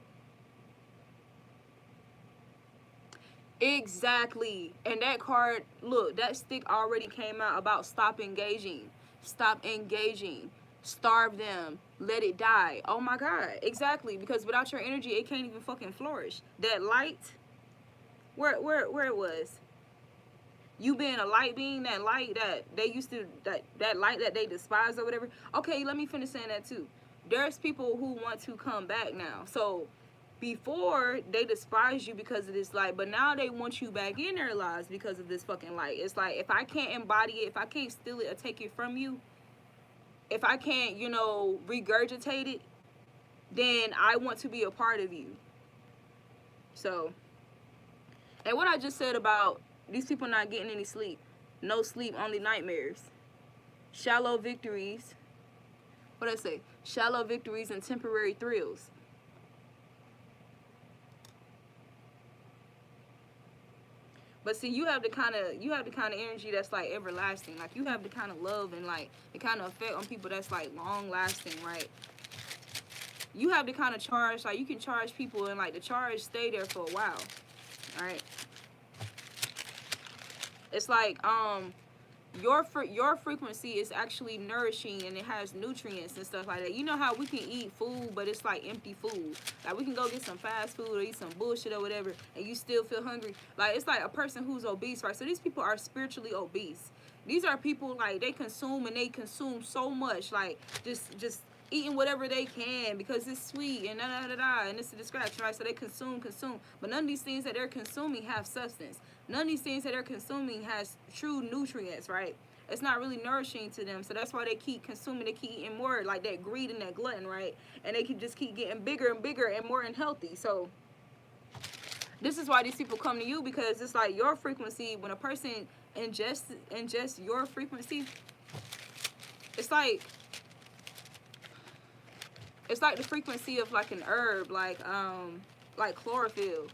Exactly. And that card, look, that stick already came out about stop engaging. Stop engaging. Starve them. Let it die. Oh my God. Exactly. Because without your energy, it can't even fucking flourish. That light, where it was. You being a light being, that light that they used to, that light that they despise or whatever. Okay, let me finish saying that too. There's people who want to come back now. So before, they despise you because of this light, but now they want you back in their lives because of this fucking light. It's like, if I can't embody it, if I can't steal it or take it from you, if I can't, you know, regurgitate it, then I want to be a part of you. So, and what I just said about these people not getting any sleep, no sleep, only nightmares, shallow victories, what did I say? Shallow victories and temporary thrills. But see, you have the kind of energy that's like everlasting. Like, you have the kind of love and like the kind of effect on people that's like long lasting, right? You have the kind of charge, like you can charge people and like the charge stay there for a while, right? It's like your frequency is actually nourishing and it has nutrients and stuff like that. You know how we can eat food, but it's like empty food. Like, we can go get some fast food or eat some bullshit or whatever, and you still feel hungry. Like, it's like a person who's obese, right? So these people are spiritually obese. These are people, like, they consume so much, like just eating whatever they can because it's sweet and and it's a distraction, right? So they consume, but none of these things that they're consuming have substance. None of these things that they're consuming has true nutrients, right? It's not really nourishing to them. So that's why they keep consuming, they keep eating more, like that greed and that glutton, right? And they just keep getting bigger and bigger and more unhealthy. So this is why these people come to you, because it's like your frequency, when a person ingests your frequency, it's like the frequency of like an herb, like chlorophyll.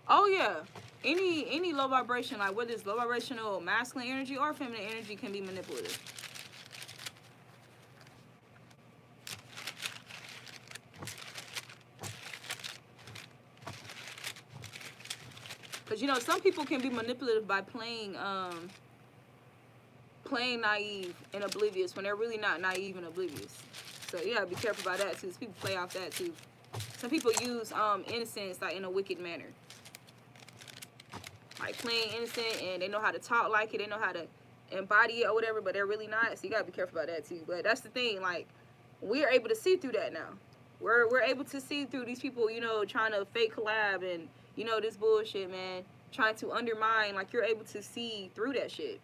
Oh yeah, any low vibration, like whether it's low vibrational masculine energy or feminine energy, can be manipulative. Because, you know, some people can be manipulative by playing naive and oblivious when they're really not naive and oblivious. So you gotta be careful about that too. People play off that too. Some people use innocence like in a wicked manner, like playing innocent, and they know how to talk like it, they know how to embody it or whatever, but they're really not. So you gotta be careful about that too. But that's the thing, like, we're able to see through that now. We're able to see through these people, you know, trying to fake collab and, you know, this bullshit, man, trying to undermine. Like, you're able to see through that shit.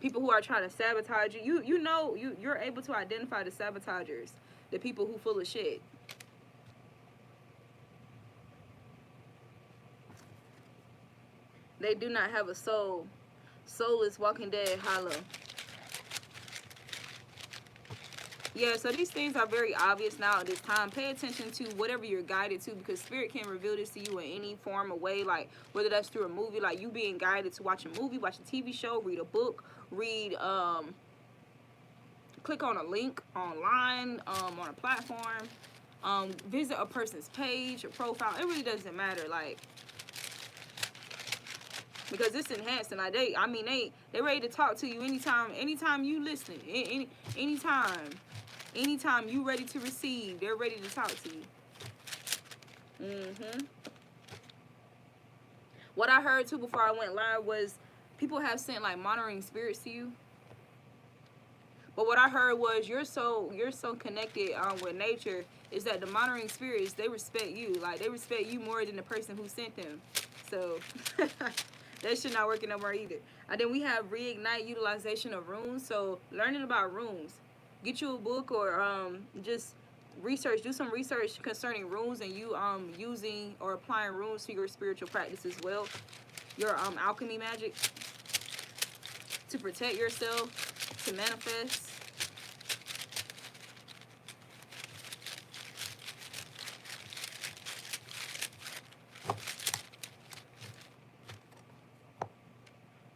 People who are trying to sabotage you, you're able to identify the sabotagers, the people who full of shit. They do not have a soul. Soulless, walking dead, hollow. Yeah, so these things are very obvious now at this time. Pay attention to whatever you're guided to, because spirit can reveal this to you in any form or way, like whether that's through a movie, like you being guided to watch a movie, watch a TV show, read a book, click on a link online, on a platform, visit a person's page or profile. It really doesn't matter, like, because it's enhancing. Like, they ready to talk to you anytime you listen, anytime you ready to receive, they're ready to talk to you. What I heard too before I went live was people have sent like monitoring spirits to you. But what I heard was you're so connected with nature, is that the monitoring spirits, they respect you. Like, they respect you more than the person who sent them. So That shit not working no more either. And then we have reignite utilization of runes. So learning about runes. Get you a book or just research. Do some research concerning runes and you using or applying runes to your spiritual practice as well. Your alchemy magic to protect yourself, to manifest.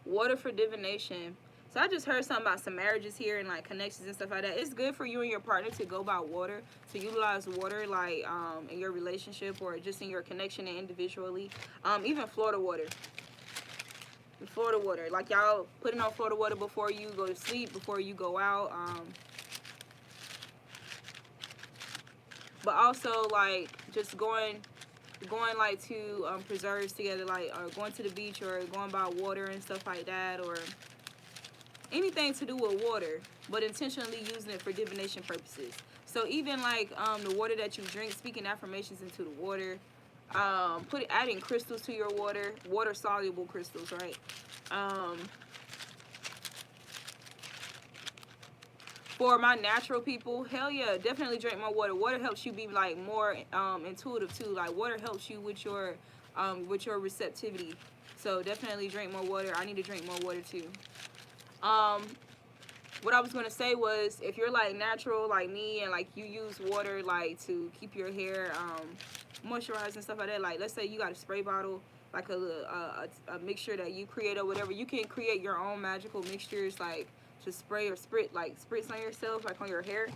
Water for divination. So I just heard something about some marriages here and like connections and stuff like that. It's good for you and your partner to go by water, to utilize water like in your relationship or just in your connection and individually. Even Florida water. Florida water. Like y'all putting on Florida water before you go to sleep, before you go out. But also like just going like to preserves together, like or going to the beach or going by water and stuff like that, or anything to do with water, but intentionally using it for divination purposes. So even like the water that you drink, speaking affirmations into the water, adding crystals to your water, water soluble crystals, right? For my natural people, hell yeah, definitely drink more water. Water helps you be like more intuitive too. Like water helps you with your receptivity. So definitely drink more water. I need to drink more water too. What I was gonna say was, if you're like natural like me and like you use water like to keep your hair moisturized and stuff like that. Like let's say you got a spray bottle, like a mixture that you create or whatever. You can create your own magical mixtures like to spray or spritz on yourself, like on your hair.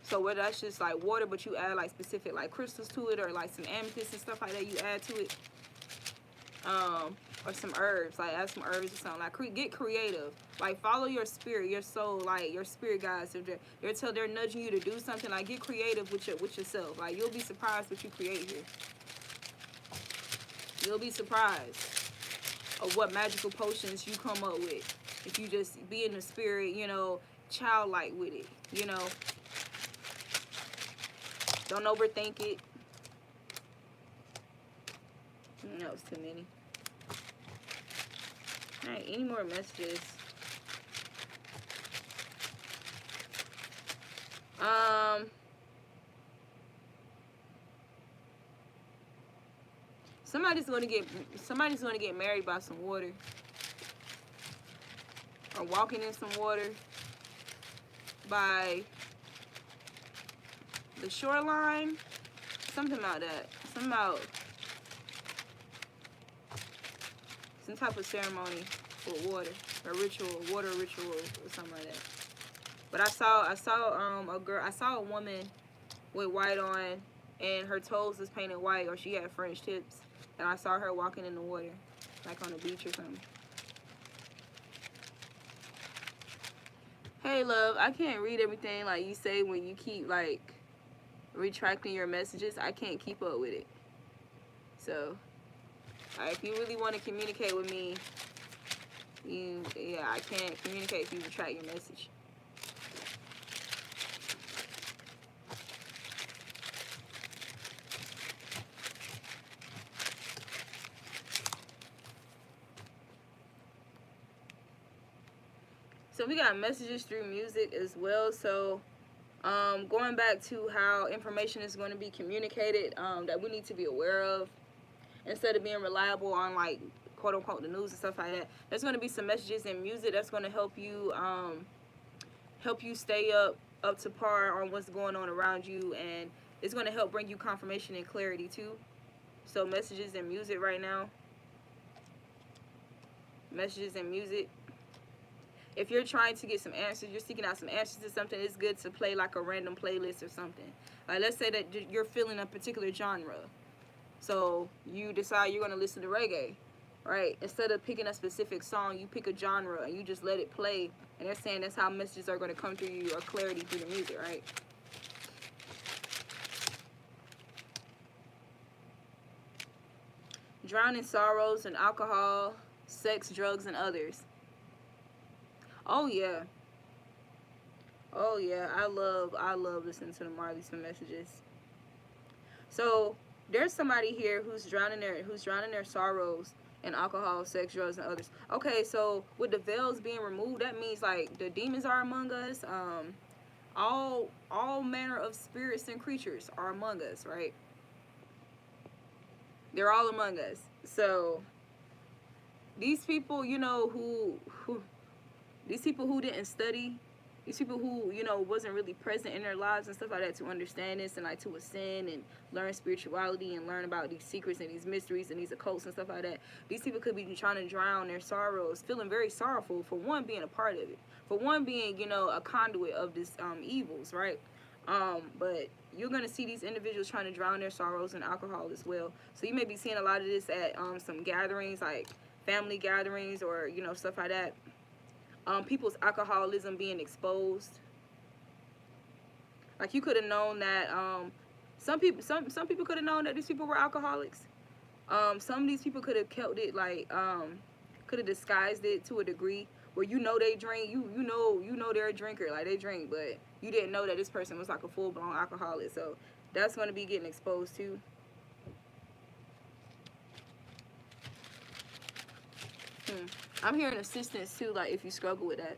So whether that's just like water, but you add like specific like crystals to it, or like some amethyst and stuff like that, you add to it. Or some herbs, like add some herbs or something. Like get creative. Like follow your spirit, your soul, like your spirit guides. If they're nudging you to do something, like get creative with yourself. Like you'll be surprised what you create here. You'll be surprised of what magical potions you come up with. If you just be in the spirit, you know, childlike with it, you know. Don't overthink it. No, it's too many. Alright, any more messages? Somebody's gonna get married by some water. Or walking in some water by the shoreline. Something about that. Something about some type of ceremony with water. A ritual, water ritual or something like that. But I saw a woman with white on and her toes was painted white, or she had French tips, and I saw her walking in the water, like on the beach or something. Hey love, I can't read everything like you say when you keep like retracting your messages. I can't keep up with it. So if you really want to communicate with me, I can't communicate if you retract your message. So we got messages through music as well. So going back to how information is going to be communicated, that we need to be aware of, instead of being reliable on like quote unquote the news and stuff like that. There's going to be some messages in music that's going to help you stay up to par on what's going on around you, and it's going to help bring you confirmation and clarity too. So messages in music right now. Messages in music. If you're trying to get some answers, you're seeking out some answers to something, it's good to play like a random playlist or something. Like let's say that you're feeling a particular genre. So you decide you're going to listen to reggae, right? Instead of picking a specific song, you pick a genre and you just let it play. And they're saying that's how messages are going to come through you, or clarity through the music, right? Drowning sorrows in alcohol, sex, drugs, and others. Oh yeah. Oh yeah. I love listening to the Marleys for messages. So there's somebody here who's drowning their sorrows and alcohol, sex, drugs, and others. Okay, so with the veils being removed, that means like the demons are among us. All manner of spirits and creatures are among us, right? They're all among us. So these people, you know, who these people who didn't study, these people who, you know, wasn't really present in their lives and stuff like that to understand this and like to ascend and learn spirituality and learn about these secrets and these mysteries and these occults and stuff like that. These people could be trying to drown their sorrows, feeling very sorrowful for one, being a part of it, for one, being, you know, a conduit of this evils, right? But you're gonna see these individuals trying to drown their sorrows in alcohol as well. So you may be seeing a lot of this at some gatherings, like family gatherings, or, you know, stuff like that. People's alcoholism being exposed. Like, you could have known that some people could have known that these people were alcoholics. Some of these people could have kept it, like, could have disguised it to a degree where, you know, they drink, you know they're a drinker, like they drink, but you didn't know that this person was like a full-blown alcoholic. So that's going to be getting exposed too. I'm hearing assistance too, like if you struggle with that.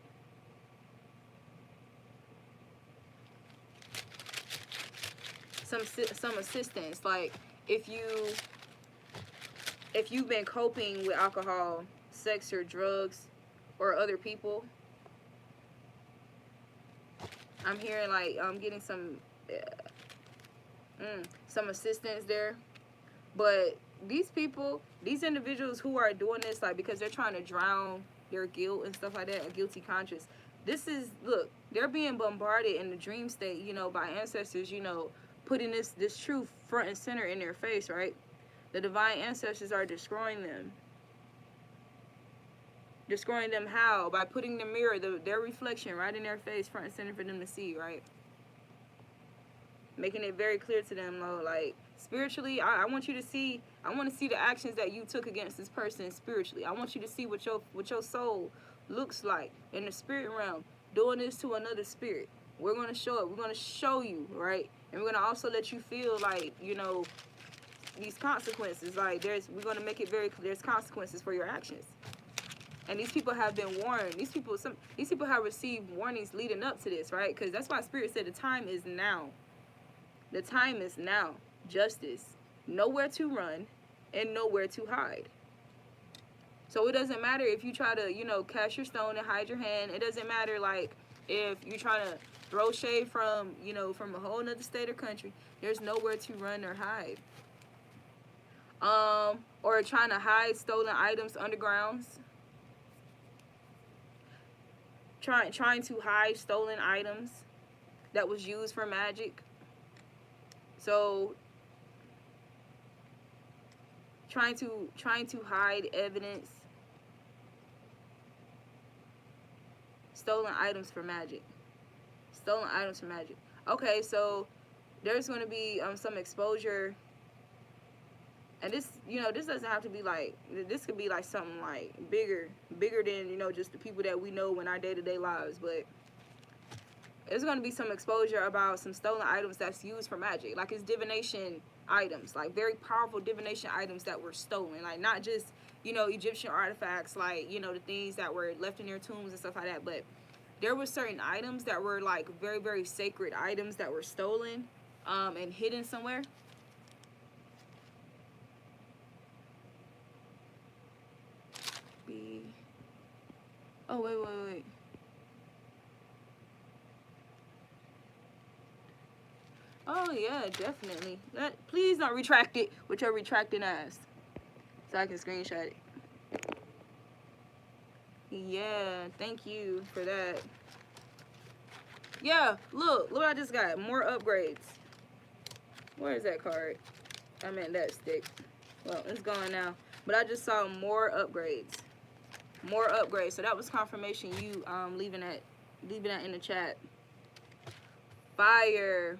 Some assistance, like if you've been coping with alcohol, sex, or drugs, or other people. I'm hearing like I'm getting some assistance there. But these people, these individuals who are doing this, like, because they're trying to drown their guilt and stuff like that, a guilty conscience. This is, look, they're being bombarded in the dream state, you know, by ancestors, you know, putting this truth front and center in their face, right? The divine ancestors are destroying them. Destroying them how? By putting the mirror, their reflection right in their face, front and center for them to see, right? Making it very clear to them, though, like, spiritually, I want you to see, I want to see the actions that you took against this person spiritually. I want you to see what your soul looks like in the spirit realm, doing this to another spirit. We're going to show it. We're going to show you, right? And we're going to also let you feel like, you know, these consequences. Like, we're going to make it very clear, there's consequences for your actions. And these people have been warned. These people have received warnings leading up to this, right? Because that's why Spirit said the time is now. The time is now. Justice. Nowhere to run and nowhere to hide. So it doesn't matter if you try to, you know, cast your stone and hide your hand. It doesn't matter, like, if you're trying to throw shade from, you know, from a whole nother state or country. There's nowhere to run or hide. Or trying to hide stolen items undergrounds. Trying to hide stolen items that was used for magic. So trying to hide evidence. Stolen items for magic. Stolen items for magic. Okay, so there's going to be some exposure. And this, you know, this doesn't have to be like, this could be like something like bigger than, you know, just the people that we know in our day-to-day lives. But there's going to be some exposure about some stolen items that's used for magic. Like, it's divination items, like very powerful divination items that were stolen. Like, not just, you know, Egyptian artifacts, like, you know, the things that were left in their tombs and stuff like that. But there were certain items that were like very, very sacred items that were stolen and hidden somewhere. Oh, wait. Oh, yeah, definitely. Please don't retract it with your retracting ass, so I can screenshot it. Yeah, thank you for that. Yeah, look what I just got. More upgrades. Where is that card? I meant that stick. Well, it's gone now. But I just saw more upgrades. More upgrades. So that was confirmation. You leaving that in the chat. Fire.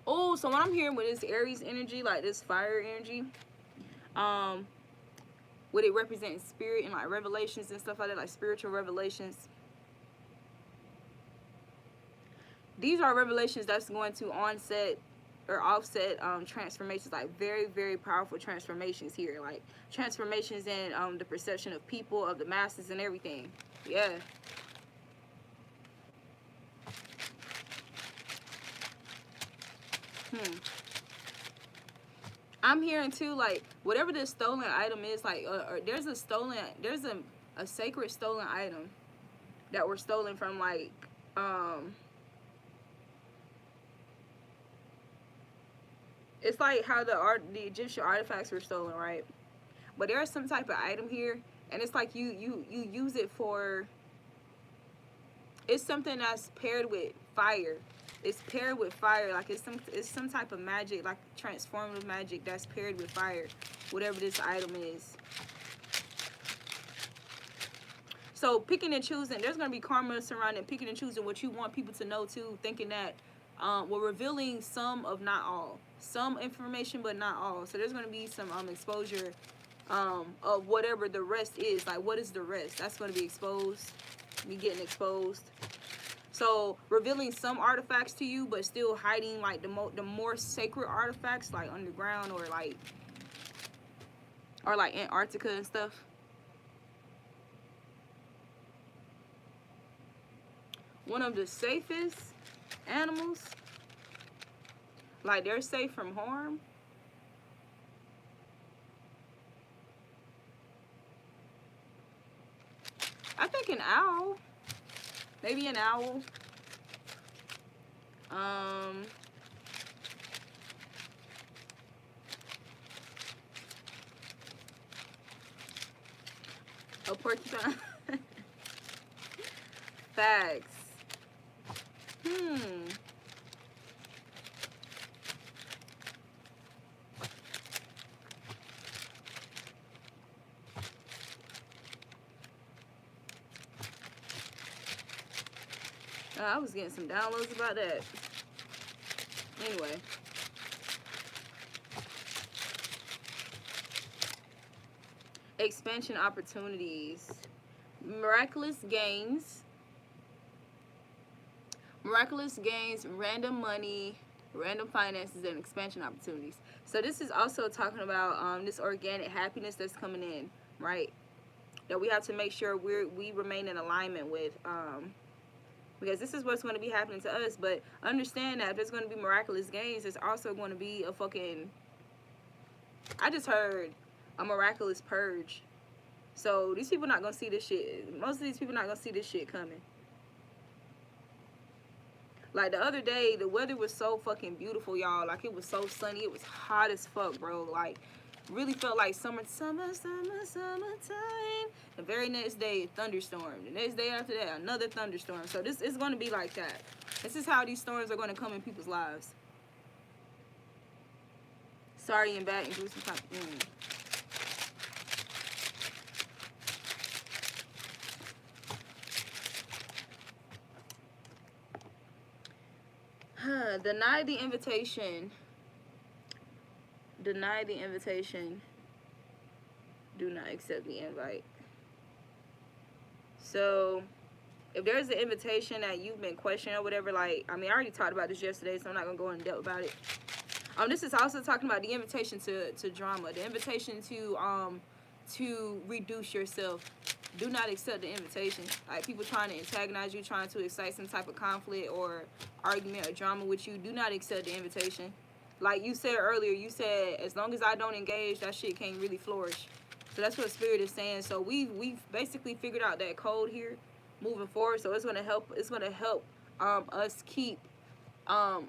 Oh, so what I'm hearing with this Aries energy, like this fire energy, would it represent spirit and like revelations and stuff like that, like spiritual revelations? These are revelations that's going to onset or offset transformations, like very, very powerful transformations here, like transformations in the perception of people, of the masses, and everything. Yeah. I'm hearing too, like whatever this stolen item is, like or there's a sacred stolen item that were stolen from, like it's like how the Egyptian artifacts were stolen, right? But there's some type of item here, and it's like you use it for, it's something that's paired with fire. It's paired with fire, like it's some type of magic, like transformative magic that's paired with fire, whatever this item is. So picking and choosing, there's gonna be karma surrounding picking and choosing what you want people to know too, thinking that we're revealing some of not all, some information but not all. So there's gonna be some exposure of whatever the rest is. Like, what is the rest? That's gonna be exposed, be getting exposed. So revealing some artifacts to you, but still hiding like the more sacred artifacts, like underground or like Antarctica and stuff. One of the safest animals, like they're safe from harm. I think an owl. Maybe an owl. A porcupine. Facts. I was getting some downloads about that. Anyway. Expansion opportunities. Miraculous gains, random money, random finances, and expansion opportunities. So this is also talking about this organic happiness that's coming in, right? That we have to make sure we remain in alignment with, because this is what's going to be happening to us. But understand that if there's going to be miraculous gains, there's also going to be a fucking, I just heard a miraculous purge. So these people not gonna see this shit. Most of these people not gonna see this shit coming. Like the other day, the weather was so fucking beautiful, y'all. Like it was so sunny. It was hot as fuck, bro. Like really felt like summertime. The very next day, thunderstorm. The next day after that, another thunderstorm. So this is gonna be like that. This is how these storms are gonna come in people's lives. Sorry and bad and do some type. Deny the invitation. Deny the invitation. Do not accept the invite. So, if there's an invitation that you've been questioning or whatever, like, I mean, I already talked about this yesterday, so I'm not going to go in depth about it. This is also talking about the invitation to drama. The invitation to reduce yourself. Do not accept the invitation. Like people trying to antagonize you, trying to excite some type of conflict or argument or drama with you. Do not accept the invitation. Like you said earlier, you said as long as I don't engage, that shit can't really flourish. So that's what Spirit is saying. So we've basically figured out that code here, moving forward. So it's gonna help. It's gonna help us keep.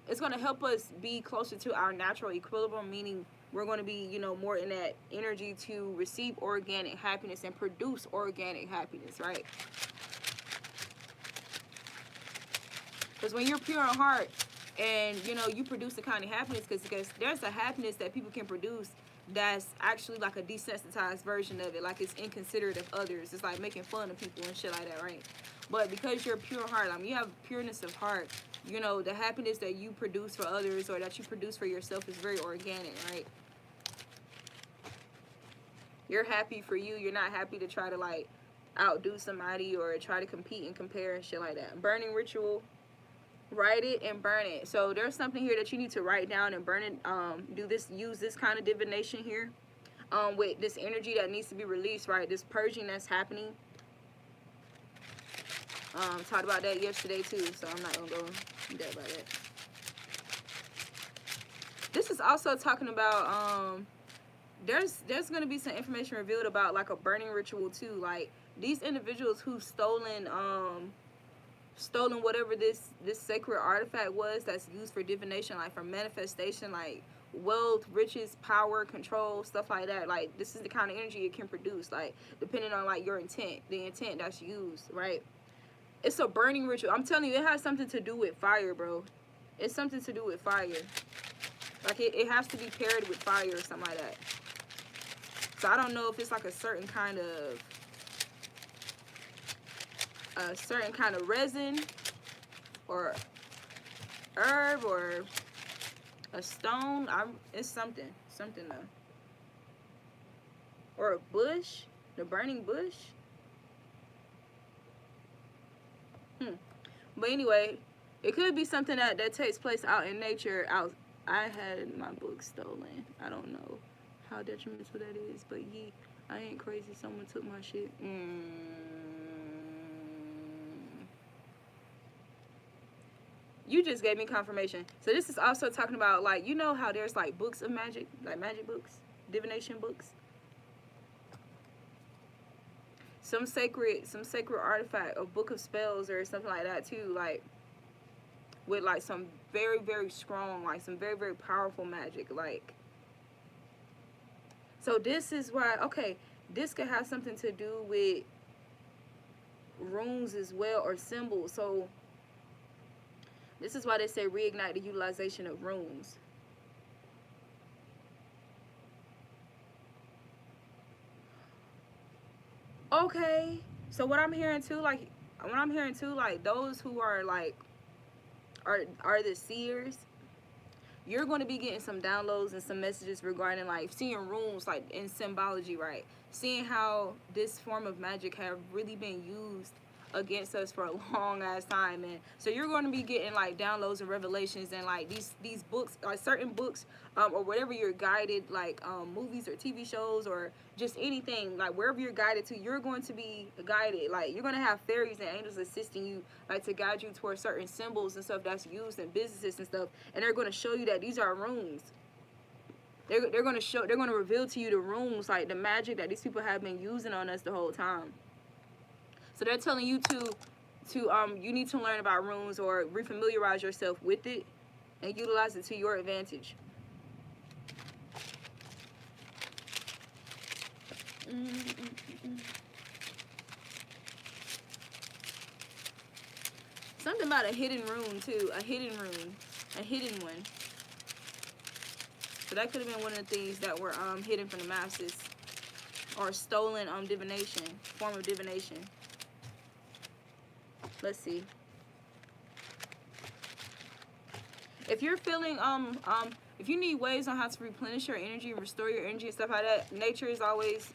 It's gonna help us be closer to our natural equilibrium, meaning we're going to be, you know, more in that energy to receive organic happiness and produce organic happiness, right? Because when you're pure in heart and, you know, you produce the kind of happiness, because there's a happiness that people can produce that's actually like a desensitized version of it. Like it's inconsiderate of others. It's like making fun of people and shit like that, right? But because you're pure heart, I mean, you have pureness of heart, you know, the happiness that you produce for others or that you produce for yourself is very organic, right? You're happy for you. You're not happy to try to like outdo somebody or try to compete and compare and shit like that. Burning ritual. write it and burn it. So there's something here that you need to write down and burn it. Use this kind of divination here. With this energy that needs to be released, right? This purging that's happening. Talked about that yesterday too, so I'm not gonna go in depth about that. This is also talking about there's gonna be some information revealed about like a burning ritual too. Like these individuals who've stolen whatever this sacred artifact was that's used for divination, like for manifestation, like wealth, riches, power, control, stuff like that. Like this is the kind of energy it can produce, like depending on like your intent, the intent that's used, right? It's a burning ritual. I'm telling you, it has something to do with fire, bro. It's something to do with fire. Like it has to be paired with fire or something like that. So I don't know if it's like a certain kind of resin or herb or a stone. It's something though. Or a bush, the burning bush. But anyway, it could be something that takes place out in nature. I had my book stolen. I don't know how detrimental that is, but I ain't crazy. Someone took my shit. You just gave me confirmation. So this is also talking about, like, you know how there's like books of magic, like magic books, divination books. Some sacred artifact, a book of spells or something like that too, like with like some very, very strong, like some very, very powerful magic. Like, so this is why, okay, this could have something to do with runes as well, or symbols. So this is why they say reignite the utilization of runes. Okay, so what I'm hearing too, like those who are like are the seers, you're going to be getting some downloads and some messages regarding like seeing runes, like in symbology, right? Seeing how this form of magic have really been used against us for a long ass time, and so you're going to be getting like downloads and revelations, and like these books, like certain books, or whatever you're guided, like movies or TV shows or just anything, like wherever you're guided to, you're going to be guided. Like you're going to have fairies and angels assisting you, like to guide you towards certain symbols and stuff that's used in businesses and stuff, and they're going to show you that these are runes. They're going to reveal to you the runes, like the magic that these people have been using on us the whole time. So they're telling you to you need to learn about runes or refamiliarize yourself with it and utilize it to your advantage. Something about a hidden rune too, a hidden one. So that could have been one of the things that were hidden from the masses, or stolen divination, form of divination. Let's see. If you're feeling if you need ways on how to replenish your energy and restore your energy and stuff like that, nature is always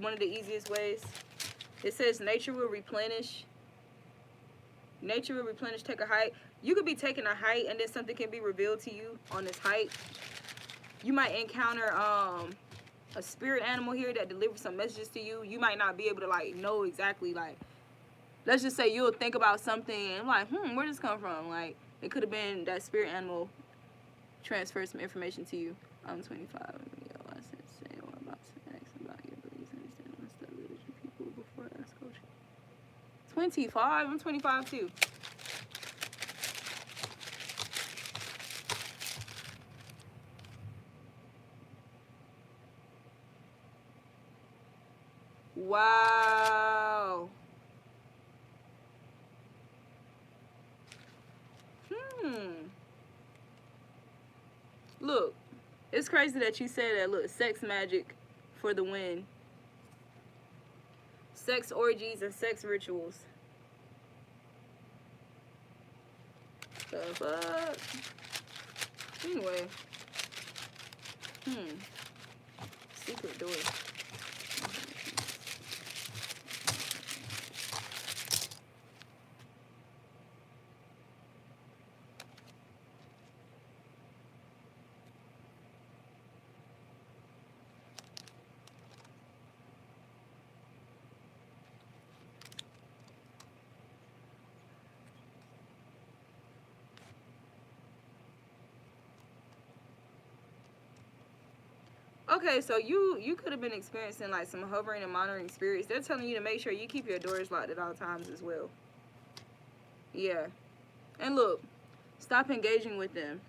one of the easiest ways. It says nature will replenish. Nature will replenish. Take a hike. You could be taking a hike and then something can be revealed to you on this hike. You might encounter a spirit animal here that delivers some messages to you. You might not be able to like know exactly, like, let's just say you'll think about something and like, where did this come from? Like, it could have been that spirit animal transferred some information to you. I'm 25. I said, say what I'm about to ask about your beliefs, understand my stuff, religion, people before I ask coaching. 25? I'm 25 too. Wow. Look, it's crazy that you said that. Look, sex magic for the win. Sex orgies and sex rituals. The fuck? Anyway. Secret door. Okay, so you could have been experiencing like some hovering and monitoring spirits. They're telling you to make sure you keep your doors locked at all times as well. Yeah. And look, stop engaging with them.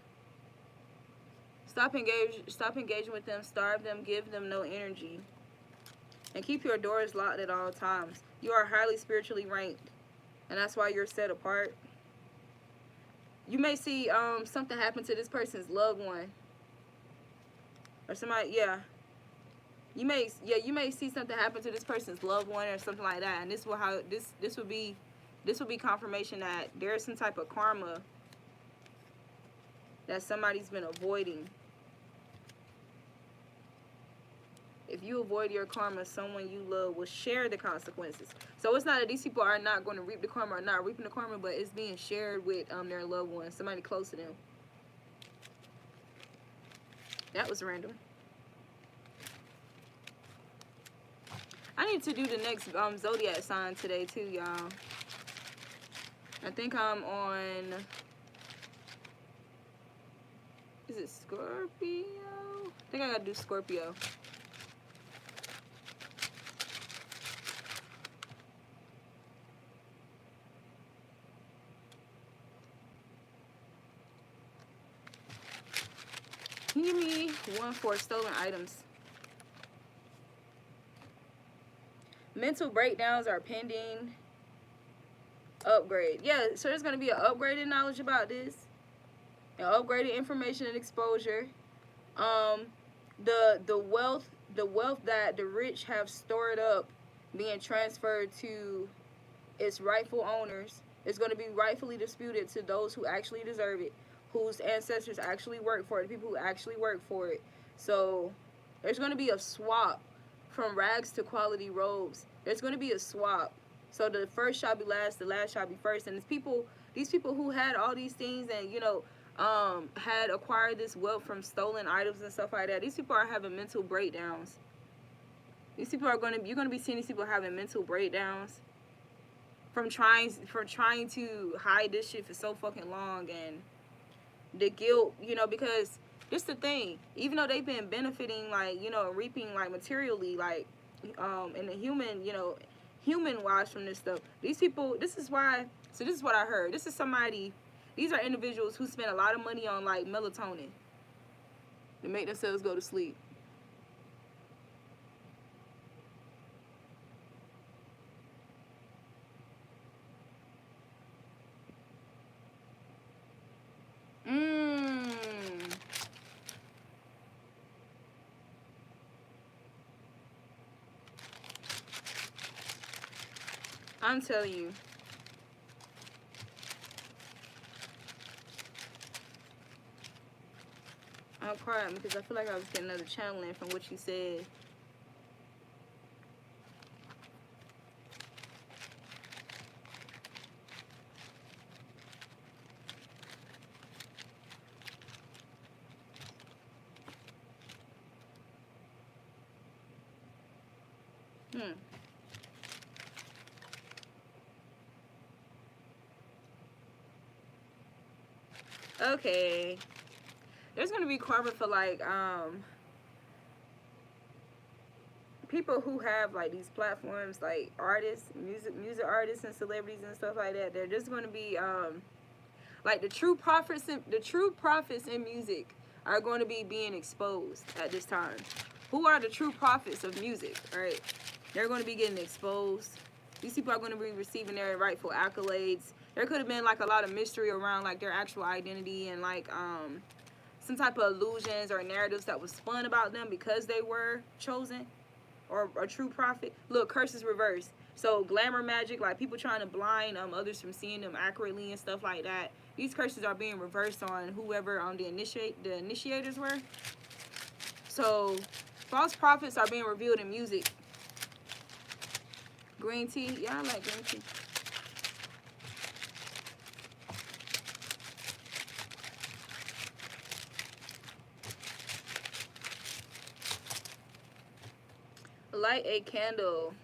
Stop engaging with them, starve them, give them no energy. And keep your doors locked at all times. You are highly spiritually ranked. And that's why you're set apart. You may see something happen to this person's loved one. Or somebody, yeah. You may see something happen to this person's loved one or something like that. And this will how this would be confirmation that there's some type of karma that somebody's been avoiding. If you avoid your karma, someone you love will share the consequences. So it's not that these people are not going to reap the karma or not reaping the karma, but it's being shared with their loved ones, somebody close to them. That was random. I need to do the next zodiac sign today too, y'all. I think I'm on... Is it Scorpio? I think I gotta do Scorpio. Can you give me one for stolen items? Mental breakdowns are pending. Upgrade. Yeah, so there's going to be an upgraded knowledge about this. An upgraded information and exposure. The wealth that the rich have stored up being transferred to its rightful owners is going to be rightfully disputed to those who actually deserve it, whose ancestors actually worked for it, the people who actually work for it. So there's going to be a swap from rags to quality robes. There's going to be a swap. So the first shall be last, the last shall be first. And these people who had all these things and, you know, had acquired this wealth from stolen items and stuff like that, these people are having mental breakdowns. These people are you're going to be seeing these people having mental breakdowns from trying to hide this shit for so fucking long, and the guilt, you know, because this the thing, even though they've been benefiting, like, you know, reaping like materially, like in the human, you know, human wise from this stuff, these people, this is what I heard. These are individuals who spend a lot of money on like melatonin to make themselves go to sleep. I'm telling you. I'm crying because I feel like I was getting another channeling from what you said. Okay. There's gonna be karma for like people who have like these platforms, like artists, music artists and celebrities and stuff like that. They're just gonna be like the true prophets in music are going to be being exposed at this time. Who are the true prophets of music? All right, they're going to be getting exposed. These people are going to be receiving their rightful accolades. There could have been like a lot of mystery around like their actual identity and like some type of illusions or narratives that was spun about them because they were chosen or a true prophet. Look, curses reversed. So glamour magic, like people trying to blind others from seeing them accurately and stuff like that. These curses are being reversed on whoever the initiators were. So false prophets are being revealed in music. Green tea, yeah, I like green tea. Light a candle.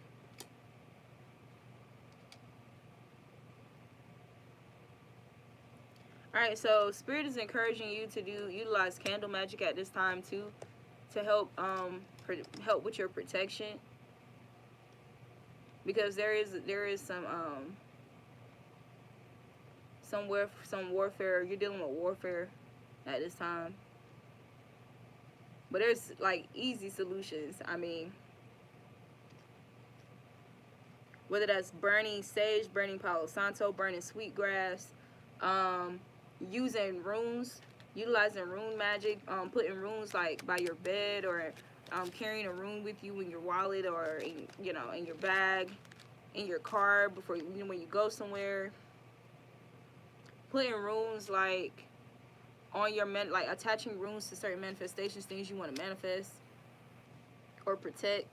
Alright, so Spirit is encouraging you to utilize candle magic at this time too, to help help with your protection, because there is some warfare. You're dealing with warfare at this time, but there's like easy solutions. I mean, whether that's burning sage, burning Palo Santo, burning sweetgrass, using runes, utilizing rune magic, putting runes like by your bed, or carrying a rune with you in your wallet, or in, in your bag, in your car before when you go somewhere. Putting runes like on your like attaching runes to certain manifestations, things you want to manifest or protect.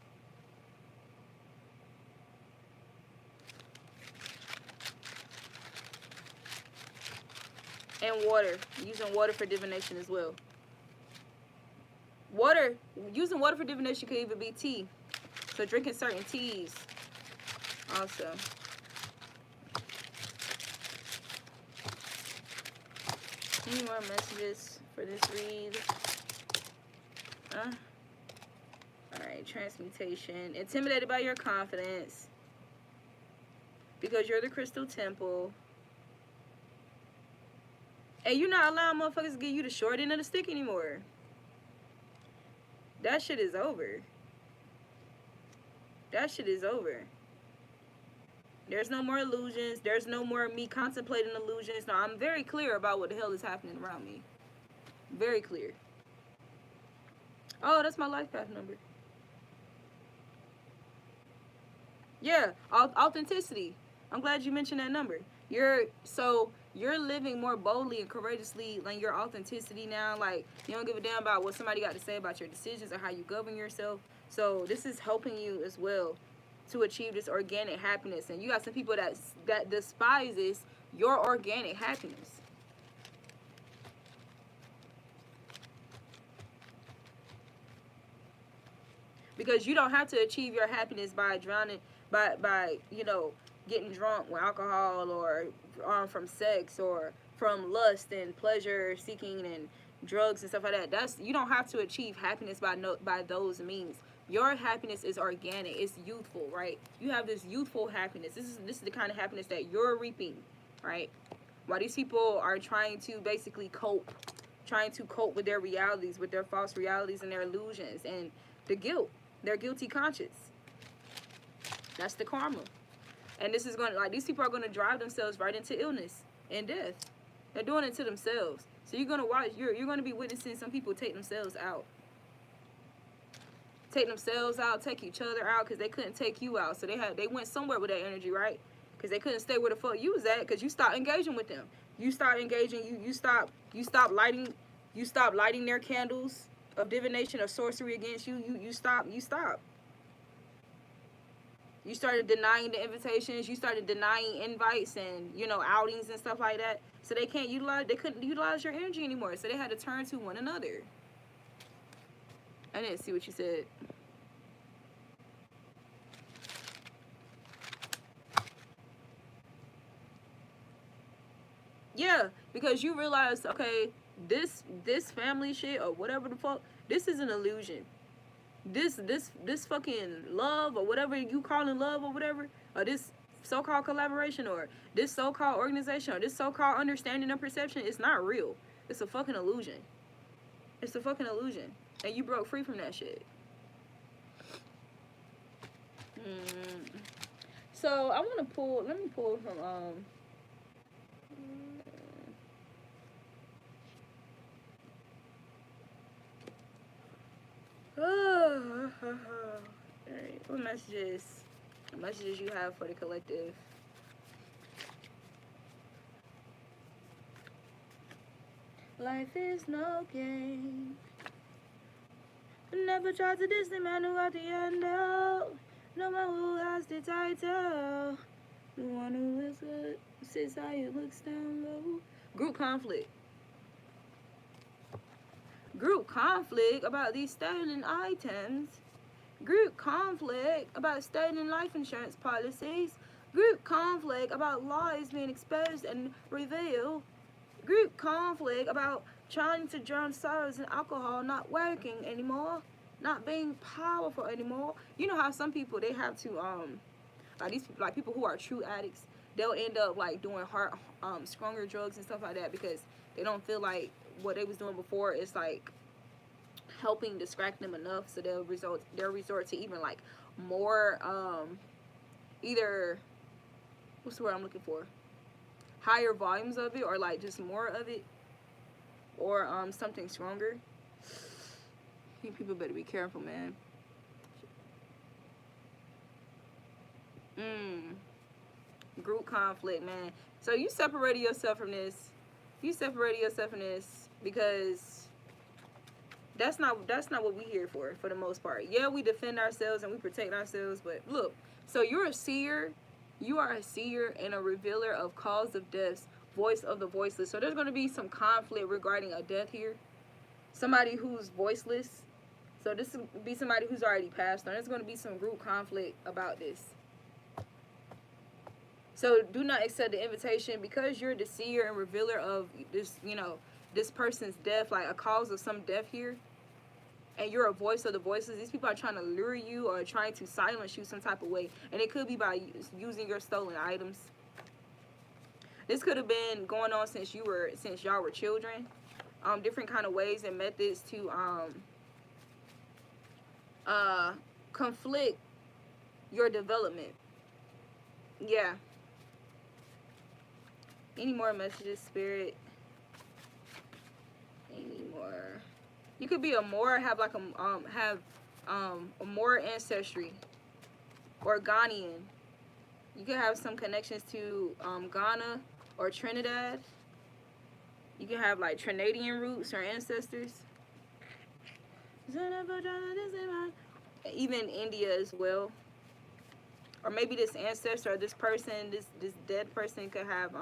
And water, using water for divination as well. Using water for divination could even be tea. So drinking certain teas also. Any more messages for this read? Alright, transmutation. Intimidated by your confidence, because you're the crystal temple. And you're not allowing motherfuckers to give you the short end of the stick anymore. That shit is over. That shit is over. There's no more illusions. There's no more me contemplating illusions. No, I'm very clear about what the hell is happening around me. Very clear. Oh, that's my life path number. Yeah, authenticity. I'm glad you mentioned that number. You're living more boldly and courageously than your authenticity now. Like, you don't give a damn about what somebody got to say about your decisions or how you govern yourself. So this is helping you as well to achieve this organic happiness. And you got some people that despises your organic happiness. Because you don't have to achieve your happiness by drowning, by getting drunk with alcohol, or from sex, or from lust and pleasure seeking and drugs and stuff like that. You don't have to achieve happiness by those means. Your happiness is organic. It's youthful, right? You have this youthful happiness. This is the kind of happiness that you're reaping, right? While these people are trying to basically cope with their realities, with their false realities and their illusions and the guilt, their guilty conscience. That's the karma. And this is going to, like, these people are going to drive themselves right into illness and death. They're doing it to themselves. So you're going to watch, you're going to be witnessing some people take themselves out. Take themselves out, take each other out, because they couldn't take you out. So they went somewhere with that energy, right? Because they couldn't stay where the fuck you was at, because you stopped engaging with them. You start engaging, you stop lighting their candles of divination, of sorcery against you. You stop. You started denying the invitations. You started denying invites and, outings and stuff like that. So they couldn't utilize your energy anymore. So they had to turn to one another. I didn't see what you said. Yeah, because you realize, okay, this family shit or whatever the fuck, this is an illusion. This fucking love, or whatever you calling love, or whatever, or this so-called collaboration, or this so-called organization, or this so-called understanding and perception, it's not real. It's a fucking illusion. It's a fucking illusion. And you broke free from that shit. So I want to pull, let me pull from alright, what messages you have for the collective? Life is no game. Never tried to diss the man who got the end out. No one who has the title. The one who is good sits high and looks down low. Group conflict. Group conflict about these stolen items. Group conflict about stolen life insurance policies. Group conflict about lies being exposed and revealed. Group conflict about trying to drown sorrows in alcohol, not working anymore, not being powerful anymore. You know how some people, they have to like these people, like people who are true addicts, they'll end up like doing hard stronger drugs and stuff like that because they don't feel like what they was doing before is like helping distract them enough, so they'll resort to even like more either, what's the word I'm looking for, higher volumes of it, or like just more of it, or something stronger. I think people better be careful, man. Group conflict, man. So you separated yourself from this. You separated yourself from this because that's not what we here for the most part. Yeah, we defend ourselves and we protect ourselves, but look, so you're a seer. You are a seer and a revealer of cause of deaths, voice of the voiceless. So there's going to be some conflict regarding a death here. Somebody who's voiceless. So this will be somebody who's already passed on. There's going to be some group conflict about this. So do not accept the invitation because you're the seer and revealer of this, you know, this person's death, like a cause of some death here. And you're a voice of the voiceless. These people are trying to lure you or trying to silence you some type of way. And it could be by using your stolen items. This could have been going on since y'all were children. Different kind of ways and methods to conflict your development. Yeah. Any more messages, Spirit? Any more? You could be a Moor, have like a Moor ancestry, or Ghanaian. You could have some connections to Ghana or Trinidad. You can have like Trinidadian roots or ancestors. Even India as well. Or maybe this ancestor or this person, this dead person could have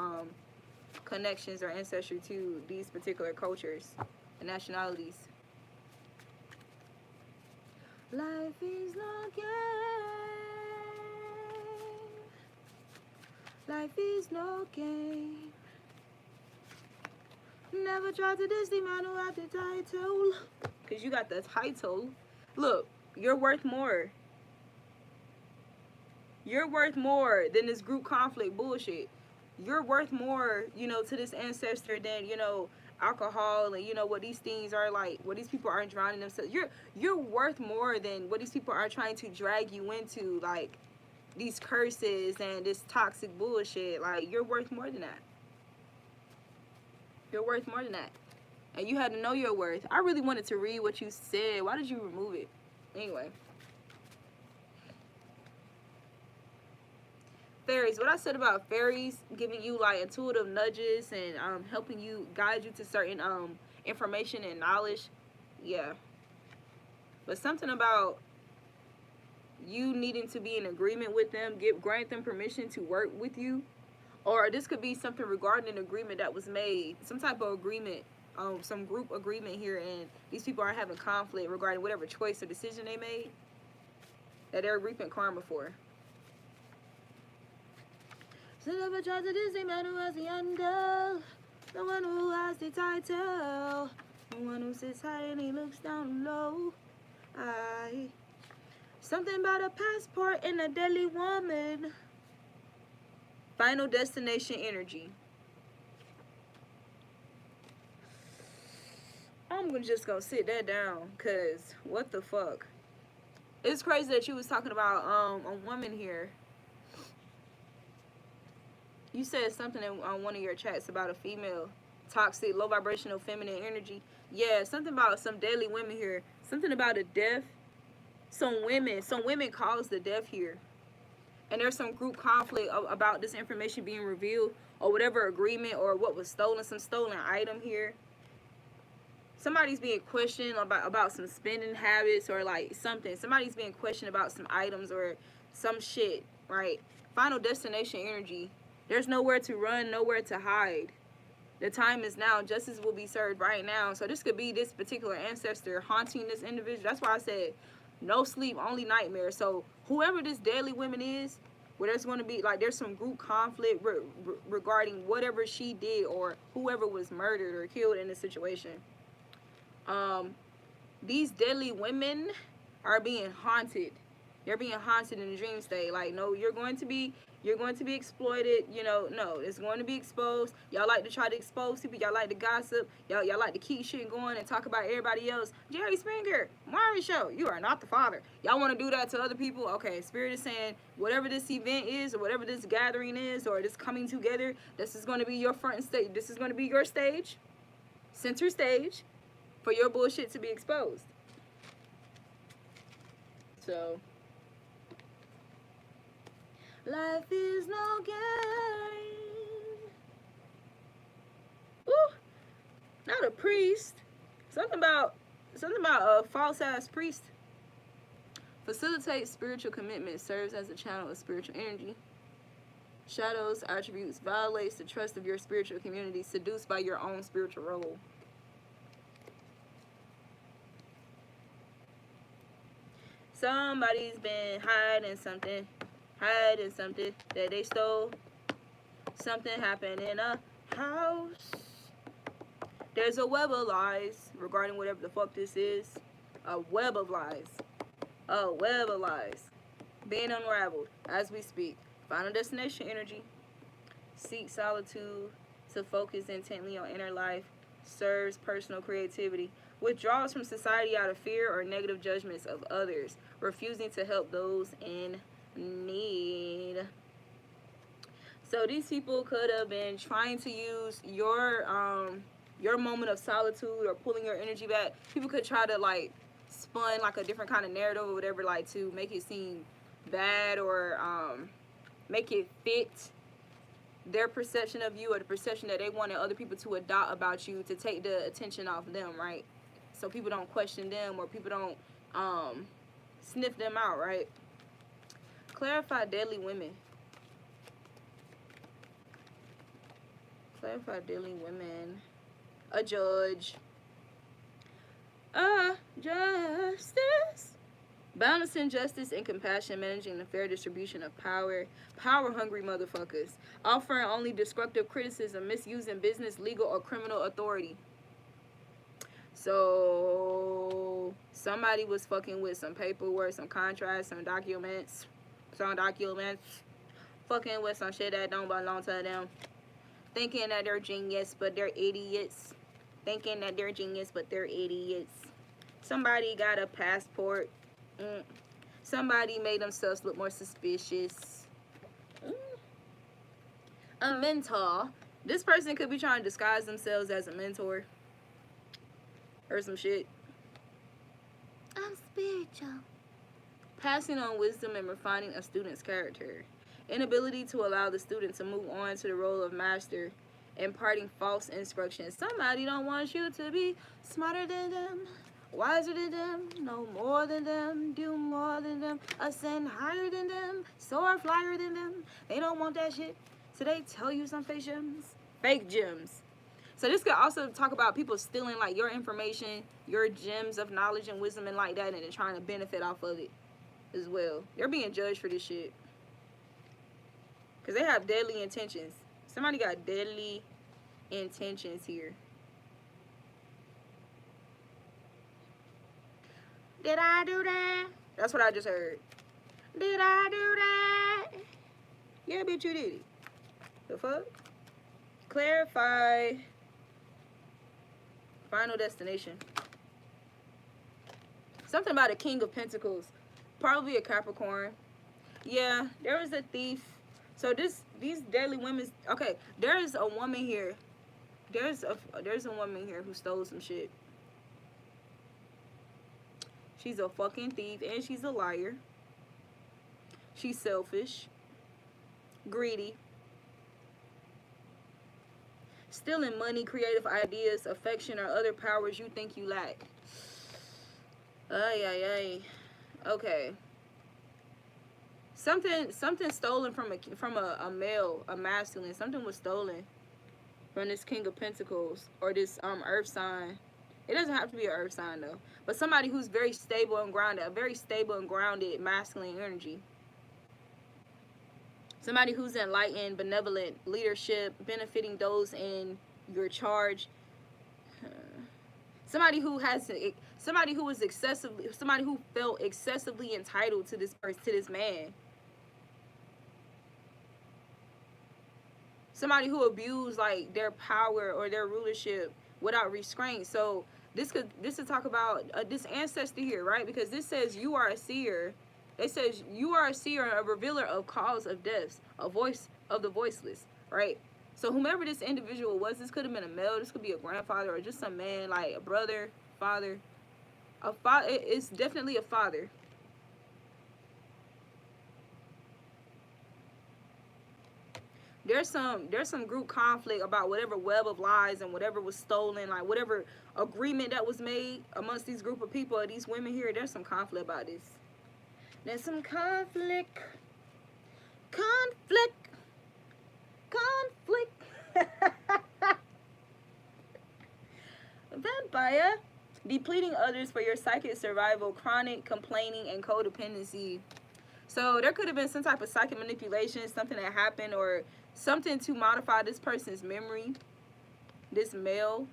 connections or ancestry to these particular cultures and nationalities. Life is no game. Life is no game. Never try to diss the man who had the title. Because you got the title. Look, you're worth more. You're worth more than this group conflict bullshit. You're worth more, you know, to this ancestor than, you know, alcohol and, you know, what these things are like, what these people are drowning themselves. You're worth more than what these people are trying to drag you into, like these curses and this toxic bullshit. Like, you're worth more than that. You're worth more than that. And you had to know your worth. I really wanted to read what you said. Why did you remove it? Anyway. Fairies. What I said about fairies giving you like intuitive nudges and helping you, guide you to certain information and knowledge. Yeah. But something about you needing to be in agreement with them, grant them permission to work with you. Or this could be something regarding an agreement that was made. Some type of agreement, some group agreement here, and these people are having conflict regarding whatever choice or decision they made that they're reaping karma for. So never try to diss the man who has the under, the one who has the title, the one who sits high and he looks down low. Something about a passport and a deadly woman. Final destination energy. I'm just gonna sit that down, cause what the fuck? It's crazy that you was talking about a woman here. You said something on one of your chats about a female, toxic, low vibrational feminine energy. Yeah, something about some deadly women here. Something about a death. Some women caused the death here. And there's some group conflict about this information being revealed, or whatever agreement or what was stolen, some stolen item here. Somebody's being questioned about some spending habits or like something. Somebody's being questioned about some items or some shit, right? Final destination energy. There's nowhere to run, nowhere to hide. The time is now. Justice will be served right now. So this could be this particular ancestor haunting this individual. That's why I said no sleep, only nightmares. So whoever this deadly woman is, where there's going to be like there's some group conflict regarding whatever she did or whoever was murdered or killed in the situation. These deadly women are being haunted. They're being haunted in the dream state. Like, no, you're going to be exploited. You know, no, it's going to be exposed. Y'all like to try to expose people. Y'all like to gossip. Y'all like to keep shit going and talk about everybody else. Jerry Springer, Maury Show, you are not the father. Y'all want to do that to other people? Okay, Spirit is saying whatever this event is or whatever this gathering is or this coming together, this is going to be your front stage. This is going to be your stage, center stage, for your bullshit to be exposed. So, life is no game. Ooh, not a priest. Something about a false ass priest. Facilitates spiritual commitment, serves as a channel of spiritual energy. Shadows, attributes, violates the trust of your spiritual community, seduced by your own spiritual role. Somebody's been hiding something that they stole. Something happened in a house. There's a web of lies regarding whatever the fuck this is. A web of lies. A web of lies. Being unraveled as we speak. Final destination energy. Seek solitude to focus intently on inner life. Serves personal creativity. Withdraws from society out of fear or negative judgments of others. Refusing to help those in need. So these people could have been trying to use your moment of solitude or pulling your energy back. People could try to like spun like a different kind of narrative or whatever, like to make it seem bad or make it fit their perception of you or the perception that they wanted other people to adopt about you, to take the attention off them, right? So people don't question them or people don't sniff them out, right? Clarify deadly women. Clarify deadly women. A judge. Justice. Balancing justice and compassion, managing the fair distribution of power. Power-hungry motherfuckers. Offering only destructive criticism, misusing business, legal, or criminal authority. So, somebody was fucking with some paperwork, some contracts, some documents. Fucking with some shit that don't belong to them. Thinking that they're genius, but they're idiots. Thinking that they're genius, but they're idiots. Somebody got a passport. Somebody made themselves look more suspicious. A mentor. This person could be trying to disguise themselves as a mentor. Or some shit. I'm spiritual. Passing on wisdom and refining a student's character. Inability to allow the student to move on to the role of master. Imparting false instructions. Somebody don't want you to be smarter than them, wiser than them, know more than them, do more than them, ascend higher than them, soar flyer than them. They don't want that shit. So they tell you some fake gems. Fake gems. So this could also talk about people stealing like your information, your gems of knowledge and wisdom and like that, and then trying to benefit off of it as well. They're being judged for this shit. Because they have deadly intentions. Somebody got deadly intentions here. Did I do that? That's what I just heard. Did I do that? Yeah, bitch, you did it. The fuck? Clarify. Final destination. Something about a King of Pentacles. Probably a Capricorn. Yeah, there was a thief. So these deadly women. Okay, there is a woman here. There's a woman here who stole some shit. She's a fucking thief and she's a liar. She's selfish, greedy, stealing money, creative ideas, affection, or other powers you think you lack. Ay, ay, ay. Okay. Something stolen from a male, a masculine. Something was stolen from this King of Pentacles or this earth sign. It doesn't have to be an earth sign though, but somebody who's very stable and grounded, a very stable and grounded masculine energy. Somebody who's enlightened, benevolent leadership, benefiting those in your charge. Somebody who has, somebody who is excessively, somebody who felt excessively entitled to this person, to this man. Somebody who abused like their power or their rulership without restraint. So this is talk about this ancestor here, right? Because this says you are a seer. It says you are a seer, a revealer of cause of deaths, a voice of the voiceless, right? So whomever this individual was, this could have been a male, this could be a grandfather, or just some man, like a brother, father. A father, it's definitely a father. There's some group conflict about whatever web of lies and whatever was stolen, like whatever agreement that was made amongst these group of people or these women here. There's some conflict about this. There's some conflict. Vampire. Depleting others for your psychic survival, chronic complaining, and codependency. So there could have been some type of psychic manipulation, something that happened, or something to modify this person's memory, this male,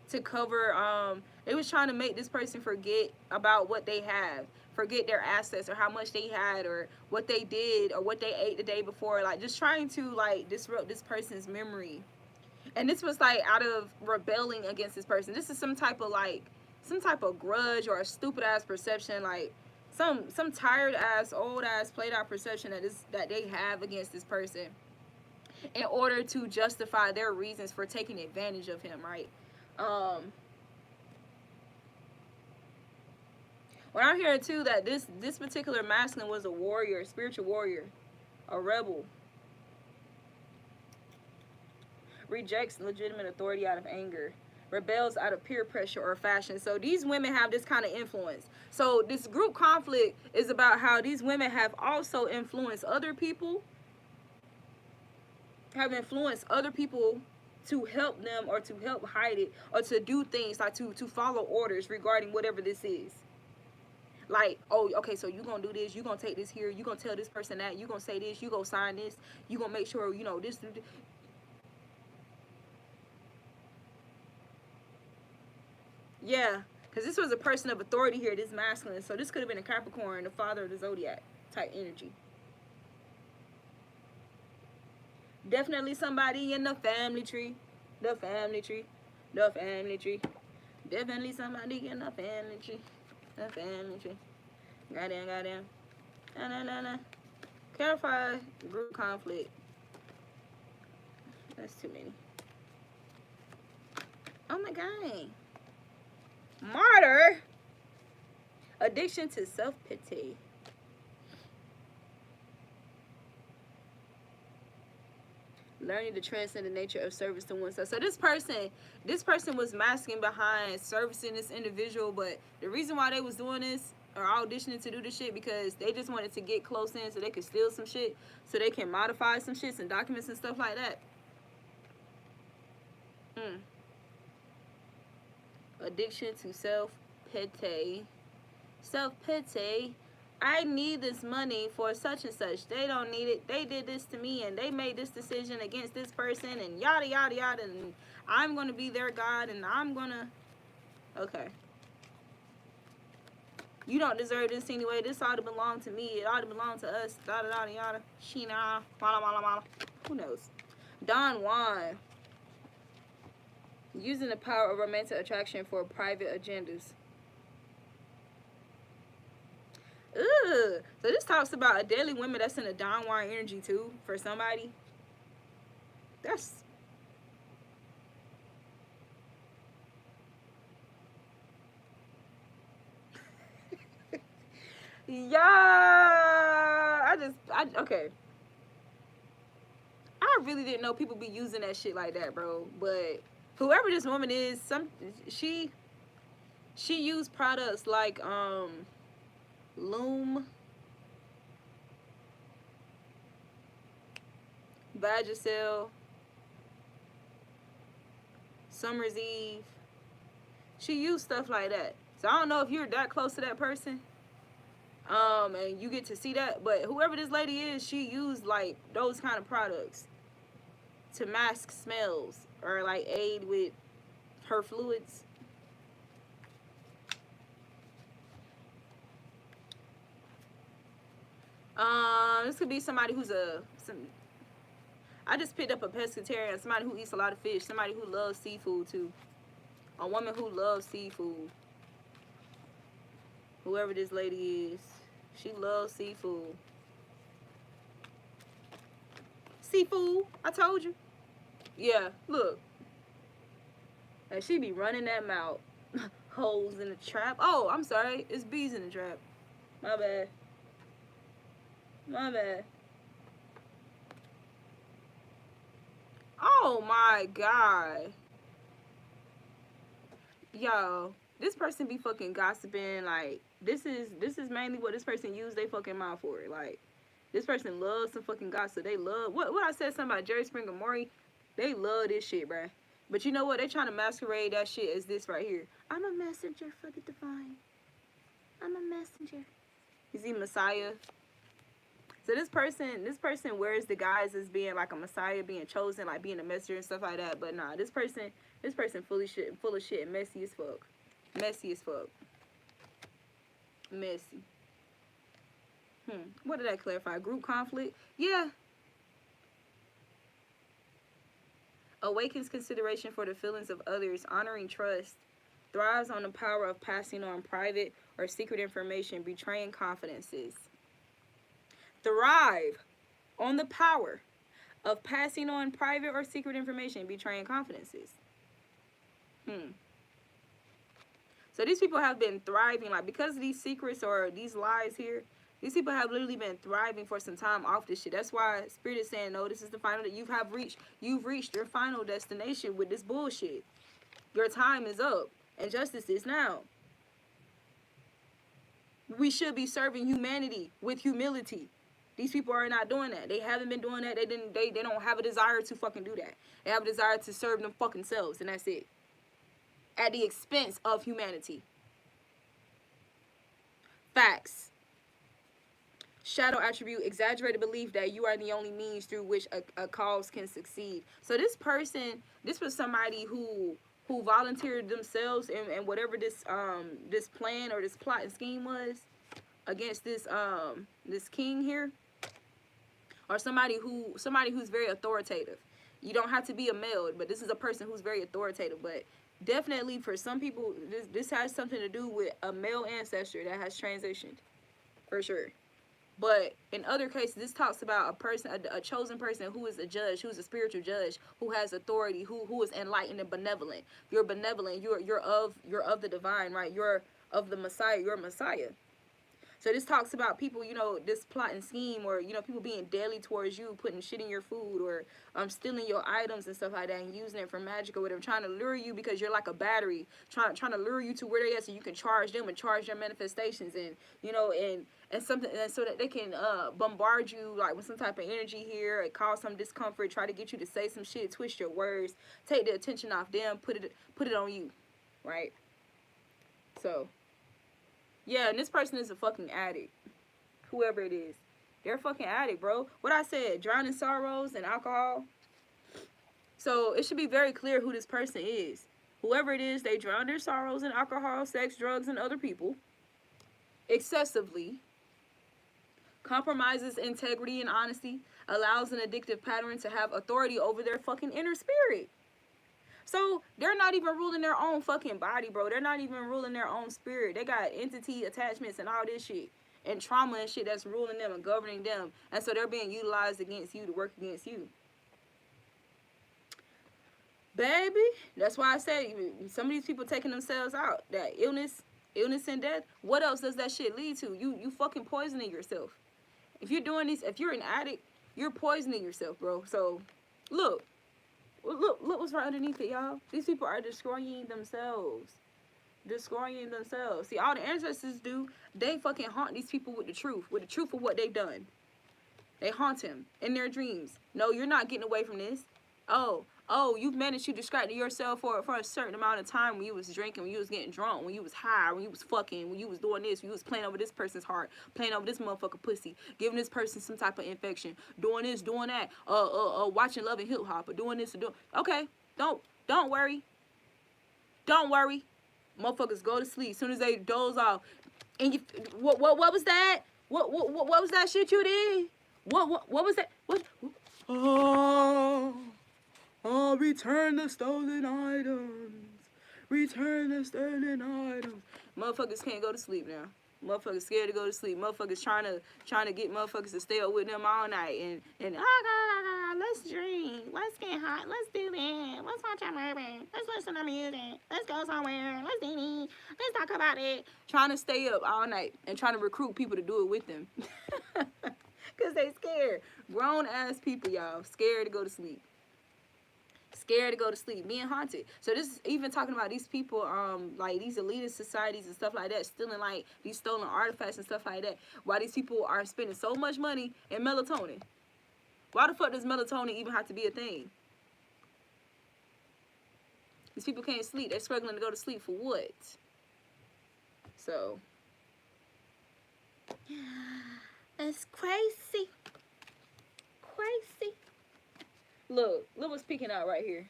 to cover, it was trying to make this person forget about what they have, forget their assets or how much they had or what they did or what they ate the day before, like just trying to like disrupt this person's memory. And this was like out of rebelling against this person. This is some type of grudge or a stupid ass perception, like some tired ass, old ass, played out perception that they have against this person in order to justify their reasons for taking advantage of him, right? When I'm hearing too that this particular masculine was a warrior, a spiritual warrior, a rebel. Rejects legitimate authority out of anger. Rebels out of peer pressure or fashion. So these women have this kind of influence. So this group conflict is about how these women have also influenced other people. Have influenced other people to help them or to help hide it or to do things like to follow orders regarding whatever this is. Like, oh, okay, so you're going to do this, you're going to take this here, you're going to tell this person that, you're going to say this, you're going to sign this, you're going to make sure, you know, this. Yeah, because this was a person of authority here, this masculine. So this could have been a Capricorn, the father of the zodiac type energy. Definitely somebody in the family tree. The family tree. The family tree. Definitely somebody in the family tree. The family tree. Goddamn. Nah. Clarify group conflict. That's too many. Oh my god. Martyr. Addiction to self-pity. Learning to transcend the nature of service to oneself. So this person was masking behind servicing this individual, but the reason why they was doing this or auditioning to do this shit because they just wanted to get close in so they could steal some shit, so they can modify some shit, some documents and stuff like that. Addiction to self-pity. Self-pity. I need this money for such and such. They don't need it. They did this to me and they made this decision against this person and yada yada yada, and I'm gonna be their God and I'm gonna. Okay. You don't deserve this anyway. This ought to belong to me. It ought to belong to us. Yada yada yada. Sheena. Mala. Who knows? Don Juan. Using the power of romantic attraction for private agendas. Ugh. So this talks about a deadly woman that's in a Don Juan energy too for somebody. That's. Yeah. Okay. I really didn't know people be using that shit like that, bro. But whoever this woman is, she used products like Loom, Vagisil, Summer's Eve. She used stuff like that. So I don't know if you're that close to that person. And you get to see that. But whoever this lady is, she used like those kind of products to mask smells or like aid with her fluids. This could be somebody who's I just picked up a pescatarian, somebody who eats a lot of fish, somebody who loves seafood too. A woman who loves seafood. Whoever this lady is, she loves seafood. Seafood, I told you. Yeah, look. And she be running that mouth. Holes in the trap. Oh, I'm sorry. It's bees in the trap. My bad. My bad. Oh my god. Yo, this person be fucking gossiping. Like, this is mainly what this person used their fucking mouth for. Like, this person loves some fucking gossip. They love what I said something about Jerry Springer Maury. They love this shit, bruh. But you know what? They trying to masquerade that shit as this right here. I'm a messenger for the divine. I'm a messenger. You see Messiah? So this person wears the guise as being like a Messiah, being chosen, like being a messenger and stuff like that. But nah, this person full of shit, messy as fuck. Messy as fuck. Messy. What did that clarify? Group conflict? Yeah. Awakens consideration for the feelings of others, honoring trust, thrives on the power of passing on private or secret information, betraying confidences. Thrive on the power of passing on private or secret information, betraying confidences. So these people have been thriving, like, because of these secrets or these lies here, these people have literally been thriving for some time off this shit. That's why Spirit is saying, no, this is the final, that you've reached your final destination with this bullshit. Your time is up, and justice is now. We should be serving humanity with humility. These people are not doing that. They haven't been doing that. They don't have a desire to fucking do that. They have a desire to serve them fucking selves, and that's it. At the expense of humanity. Facts. Shadow attribute, exaggerated belief that you are the only means through which a cause can succeed. So this person, this was somebody who volunteered themselves in whatever this plan or this plot and scheme was against this king here, or somebody who's very authoritative. You don't have to be a male, but this is a person who's very authoritative. But definitely for some people, this has something to do with a male ancestor that has transitioned, for sure. But in other cases, this talks about a person, a chosen person who is a judge, who's a spiritual judge, who has authority, who is enlightened and benevolent. You're benevolent. You're of the divine, right? You're of the Messiah. You're a Messiah. So this talks about people, you know, this plot and scheme, or, you know, people being deadly towards you, putting shit in your food, or stealing your items and stuff like that, and using it for magic or whatever, trying to lure you because you're like a battery, trying to lure you to where they are so you can charge them and charge their manifestations, and, you know, and something, and so that they can bombard you like with some type of energy here, and cause some discomfort, try to get you to say some shit, twist your words, take the attention off them, put it on you, right? So yeah, and this person is a fucking addict. Whoever it is. They're a fucking addict, bro. What I said, drowning sorrows and alcohol. So it should be very clear who this person is. Whoever it is, they drown their sorrows in alcohol, sex, drugs, and other people. Excessively. Compromises integrity and honesty. Allows an addictive pattern to have authority over their fucking inner spirit. So they're not even ruling their own fucking body, bro. They're not even ruling their own spirit. They got entity attachments and all this shit, and trauma and shit that's ruling them and governing them. And so they're being utilized against you to work against you. Baby, that's why I say some of these people taking themselves out. That illness and death. What else does that shit lead to? You fucking poisoning yourself. If you're doing this, if you're an addict, you're poisoning yourself, bro. So look what's right underneath it, y'all. These people are destroying themselves. Destroying themselves. See, all the ancestors do, they fucking haunt these people with the truth of what they've done. They haunt him in their dreams. No, you're not getting away from this. Oh, Oh, you've managed to distract yourself for a certain amount of time when you was drinking, when you was getting drunk, when you was high, when you was fucking, when you was doing this, when you was playing over this person's heart, playing over this motherfucker pussy, giving this person some type of infection, doing this, doing that, watching Love and Hip Hop, or doing this, or doing. Okay, don't worry. Don't worry. Motherfuckers go to sleep as soon as they doze off. And you, what was that? What was that shit you did? What was that? What? Oh, return the stolen items. Return the stolen items. Motherfuckers can't go to sleep now. Motherfuckers scared to go to sleep. Motherfuckers trying to get motherfuckers to stay up with them all night and let's drink, let's get hot, let's do that, let's watch a movie, let's listen to music, let's go somewhere, let's eat, let's talk about it. Trying to stay up all night and trying to recruit people to do it with them. Cause they scared. Grown ass people, y'all, scared to go to sleep. Scared to go to sleep, being haunted. So this is even talking about these people, like these elitist societies and stuff like that, stealing like these stolen artifacts and stuff like that. Why these people are spending so much money in melatonin? Why the fuck does melatonin even have to be a thing? These people can't sleep. They're struggling to go to sleep for what? So it's crazy. Crazy. Look what's peeking out right here.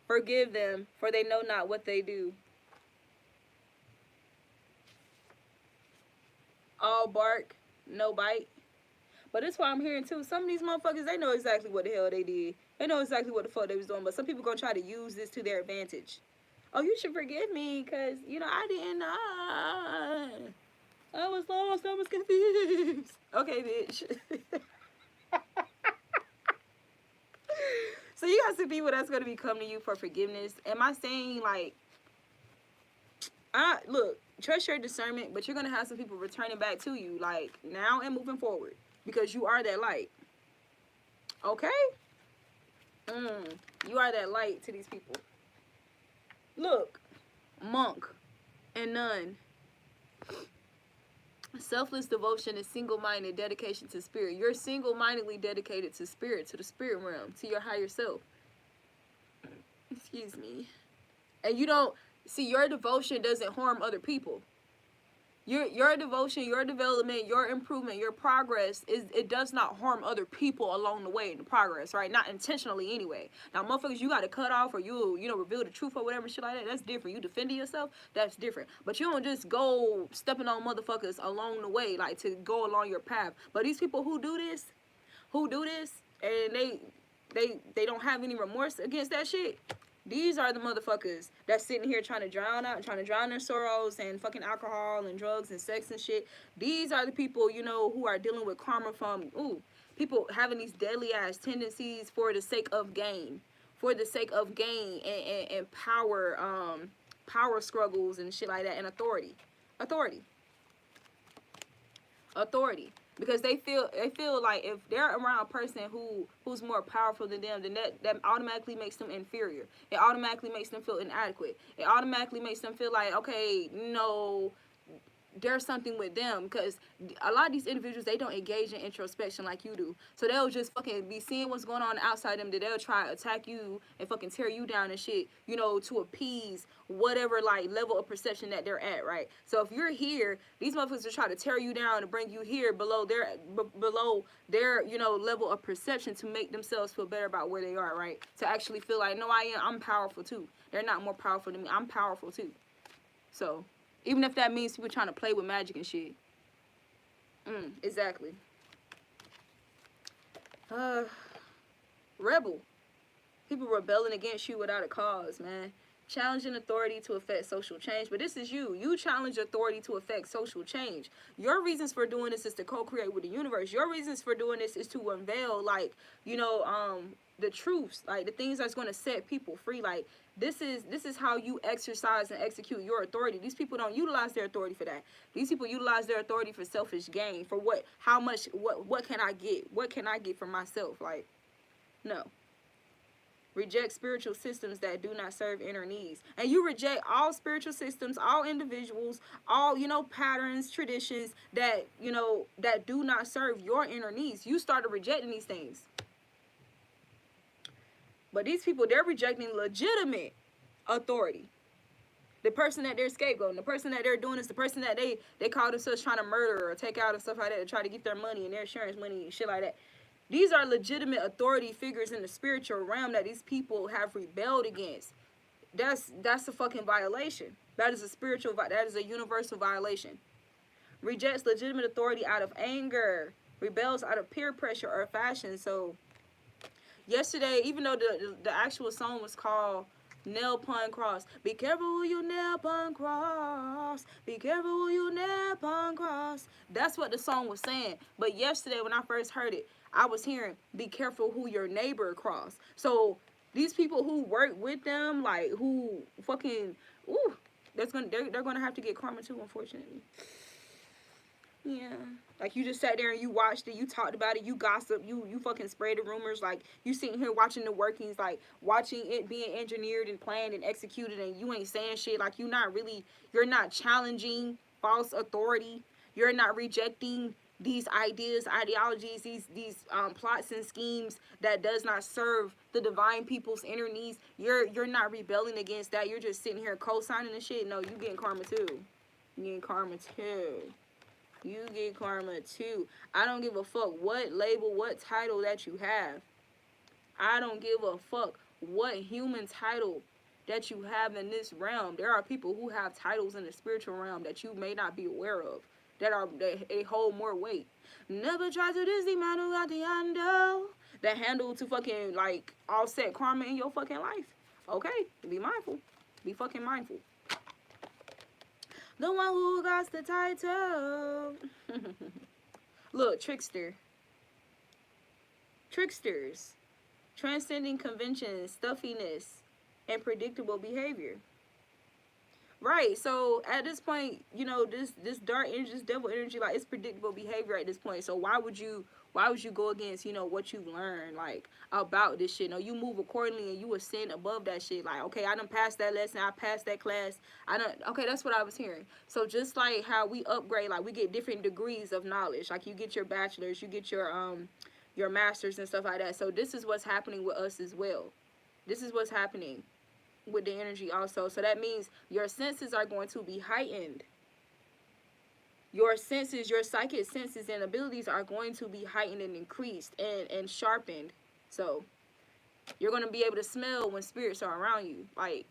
Forgive them, for they know not what they do. All bark, no bite. But that's why I'm hearing too. Some of these motherfuckers, they know exactly what the hell they did. They know exactly what the fuck they was doing. But some people gonna try to use this to their advantage. Oh, you should forgive me, cause I didn't know. I was lost. I was confused. Okay, bitch. So you got some people that's going to be coming to you for forgiveness. Am I saying, like, look, trust your discernment, but you're going to have some people returning back to you, like, now and moving forward, because you are that light. Okay? You are that light to these people. Look, monk and nun. Selfless devotion is single-minded dedication to spirit. You're single-mindedly dedicated to spirit, to the spirit realm, to your higher self. Excuse me. And you don't see, your devotion doesn't harm other people. Your devotion, your development, your improvement, your progress it does not harm other people along the way in the progress, right? Not intentionally anyway. Now, motherfuckers, you got to cut off or you reveal the truth or whatever shit like that. That's different. You defending yourself, that's different. But you don't just go stepping on motherfuckers along the way, like to go along your path. But these people who do this, and they don't have any remorse against that shit. These are the motherfuckers that's sitting here trying to drown their sorrows and fucking alcohol and drugs and sex and shit. These are the people, who are dealing with karma from, people having these deadly ass tendencies for the sake of gain. For the sake of gain and power, power struggles and shit like that, and authority. Because they feel like if they're around a person who's more powerful than them, then that automatically makes them inferior. It automatically makes them feel inadequate. It automatically makes them feel like, okay, there's something with them, because a lot of these individuals, they don't engage in introspection like you do. So they'll just fucking be seeing what's going on outside them, that they'll try to attack you and fucking tear you down and shit, to appease whatever like level of perception that they're at, right? So if you're here, these motherfuckers will try to tear you down and bring you here below their level of perception to make themselves feel better about where they are, right? To actually feel like, no, I'm powerful too. They're not more powerful than me. I'm powerful too. So even if that means people trying to play with magic and shit. Exactly. Rebel. People rebelling against you without a cause, man. Challenging authority to affect social change. But this is you. You challenge authority to affect social change. Your reasons for doing this is to co-create with the universe. Your reasons for doing this is to unveil, like, the truths, like the things that's going to set people free. Like, this is how you exercise and execute your authority. These people don't utilize their authority for that. These people utilize their authority for selfish gain. For what? How much? What can I get? What can I get for myself? Like, no. Reject spiritual systems that do not serve inner needs. And you reject all spiritual systems, all individuals, all, patterns, traditions that, that do not serve your inner needs. You started rejecting these things. But these people, they're rejecting legitimate authority. The person that they're scapegoating, the person that they're doing this, the person that they call themselves trying to murder or take out and stuff like that to try to get their money and their insurance money and shit like that. These are legitimate authority figures in the spiritual realm that these people have rebelled against. That's a fucking violation. That is a spiritual, that is a universal violation. Rejects legitimate authority out of anger. Rebels out of peer pressure or fashion. So yesterday, even though the actual song was called Nail Pun Cross, be careful who you nail pun cross, be careful who you nail pun cross. That's what the song was saying. But yesterday when I first heard it, I was hearing, be careful who your neighbor cross. So these people who work with them, like who fucking, ooh, they're gonna have to get karma too, unfortunately. Yeah. Like, you just sat there and you watched it, you talked about it, you gossiped, you fucking sprayed the rumors, like, you sitting here watching the workings, like, watching it being engineered and planned and executed, and you ain't saying shit, like, you're not challenging false authority, you're not rejecting these ideas, ideologies, these plots and schemes that does not serve the divine people's inner needs. You're not rebelling against that, you're just sitting here co-signing the shit. No, you getting karma too. You getting karma too. You get karma too. I don't give a fuck what label, what title that you have. I don't give a fuck what human title that you have in this realm. There are people who have titles in the spiritual realm that you may not be aware of. That they hold more weight. Never try to diss the man who got the handle. The handle to fucking like offset karma in your fucking life. Okay, be mindful. Be fucking mindful. The one who got the title. Look, trickster. Tricksters. Transcending conventions, stuffiness, and predictable behavior. Right, so at this point, you know, this dark energy, this devil energy, like, it's predictable behavior at this point. So why would you go against, you know, what you've learned, like, about this shit? No, you move accordingly and you ascend above that shit. Like, okay, I done passed that lesson, I passed that class. Okay, that's what I was hearing. So just like how we upgrade, like, we get different degrees of knowledge. Like, you get your bachelor's, you get your master's and stuff like that. So this is what's happening with us as well. This is what's happening with the energy also. So that means your senses are going to be heightened. Your senses, your psychic senses and abilities are going to be heightened and increased and sharpened. So you're going to be able to smell when spirits are around you. Like,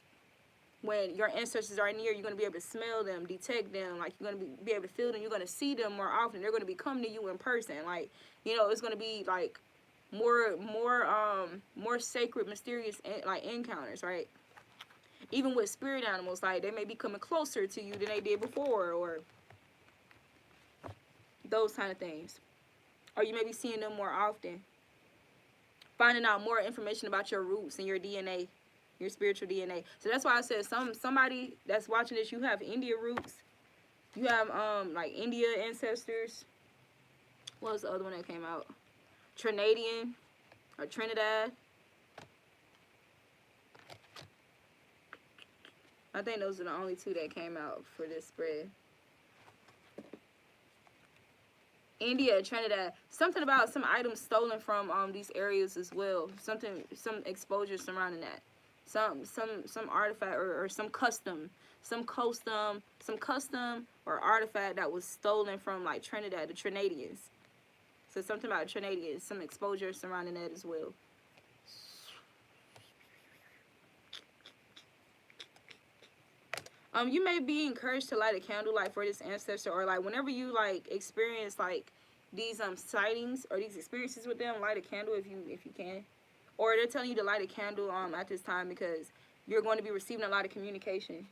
when your ancestors are near, you're going to be able to smell them, detect them. Like, you're going to be able to feel them. You're going to see them more often. They're going to be coming to you in person. Like, you know, it's going to be like more sacred, mysterious, like, encounters, right? Even with spirit animals, like, they may be coming closer to you than they did before, or those kind of things. Or you may be seeing them more often. Finding out more information about your roots and your DNA, your spiritual DNA. So that's why I said somebody that's watching this, you have India roots. You have like India ancestors. What was the other one that came out? Trinadian or Trinidad. I think those are the only two that came out for this spread. India, Trinidad. Something about some items stolen from these areas as well. Some exposure surrounding that. Some artifact or some custom or artifact that was stolen from, like, Trinidad, the Trinadians. So something about Trinadians, some exposure surrounding that as well. You may be encouraged to light a candle, like, for this ancestor, or like whenever you like experience like these sightings or these experiences with them, light a candle if you can. Or they're telling you to light a candle at this time because you're going to be receiving a lot of communication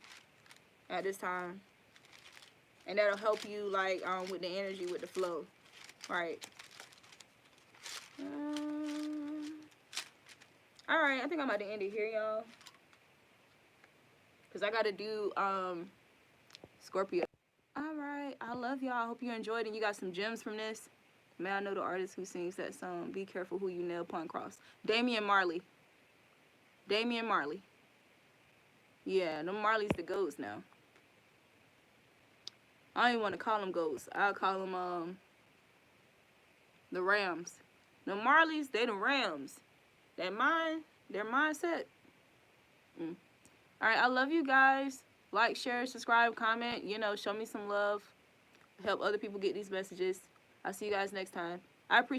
at this time. And that'll help you, like, with the energy, with the flow. Right. Alright, I think I'm about to end it here, y'all. Because I got to do Scorpio. Alright, I love y'all. I hope you enjoyed and you got some gems from this. May I know the artist who sings that song, Be Careful Who You Nail Upon Cross. Damian Marley. Damian Marley. Yeah, them Marleys the goats now. I don't even want to call them goats. I'll call them the Rams. The Marleys, they the Rams. That mine, Their mindset. All right, I love you guys. Like, share, subscribe, comment. You know, show me some love. Help other people get these messages. I'll see you guys next time. I appreciate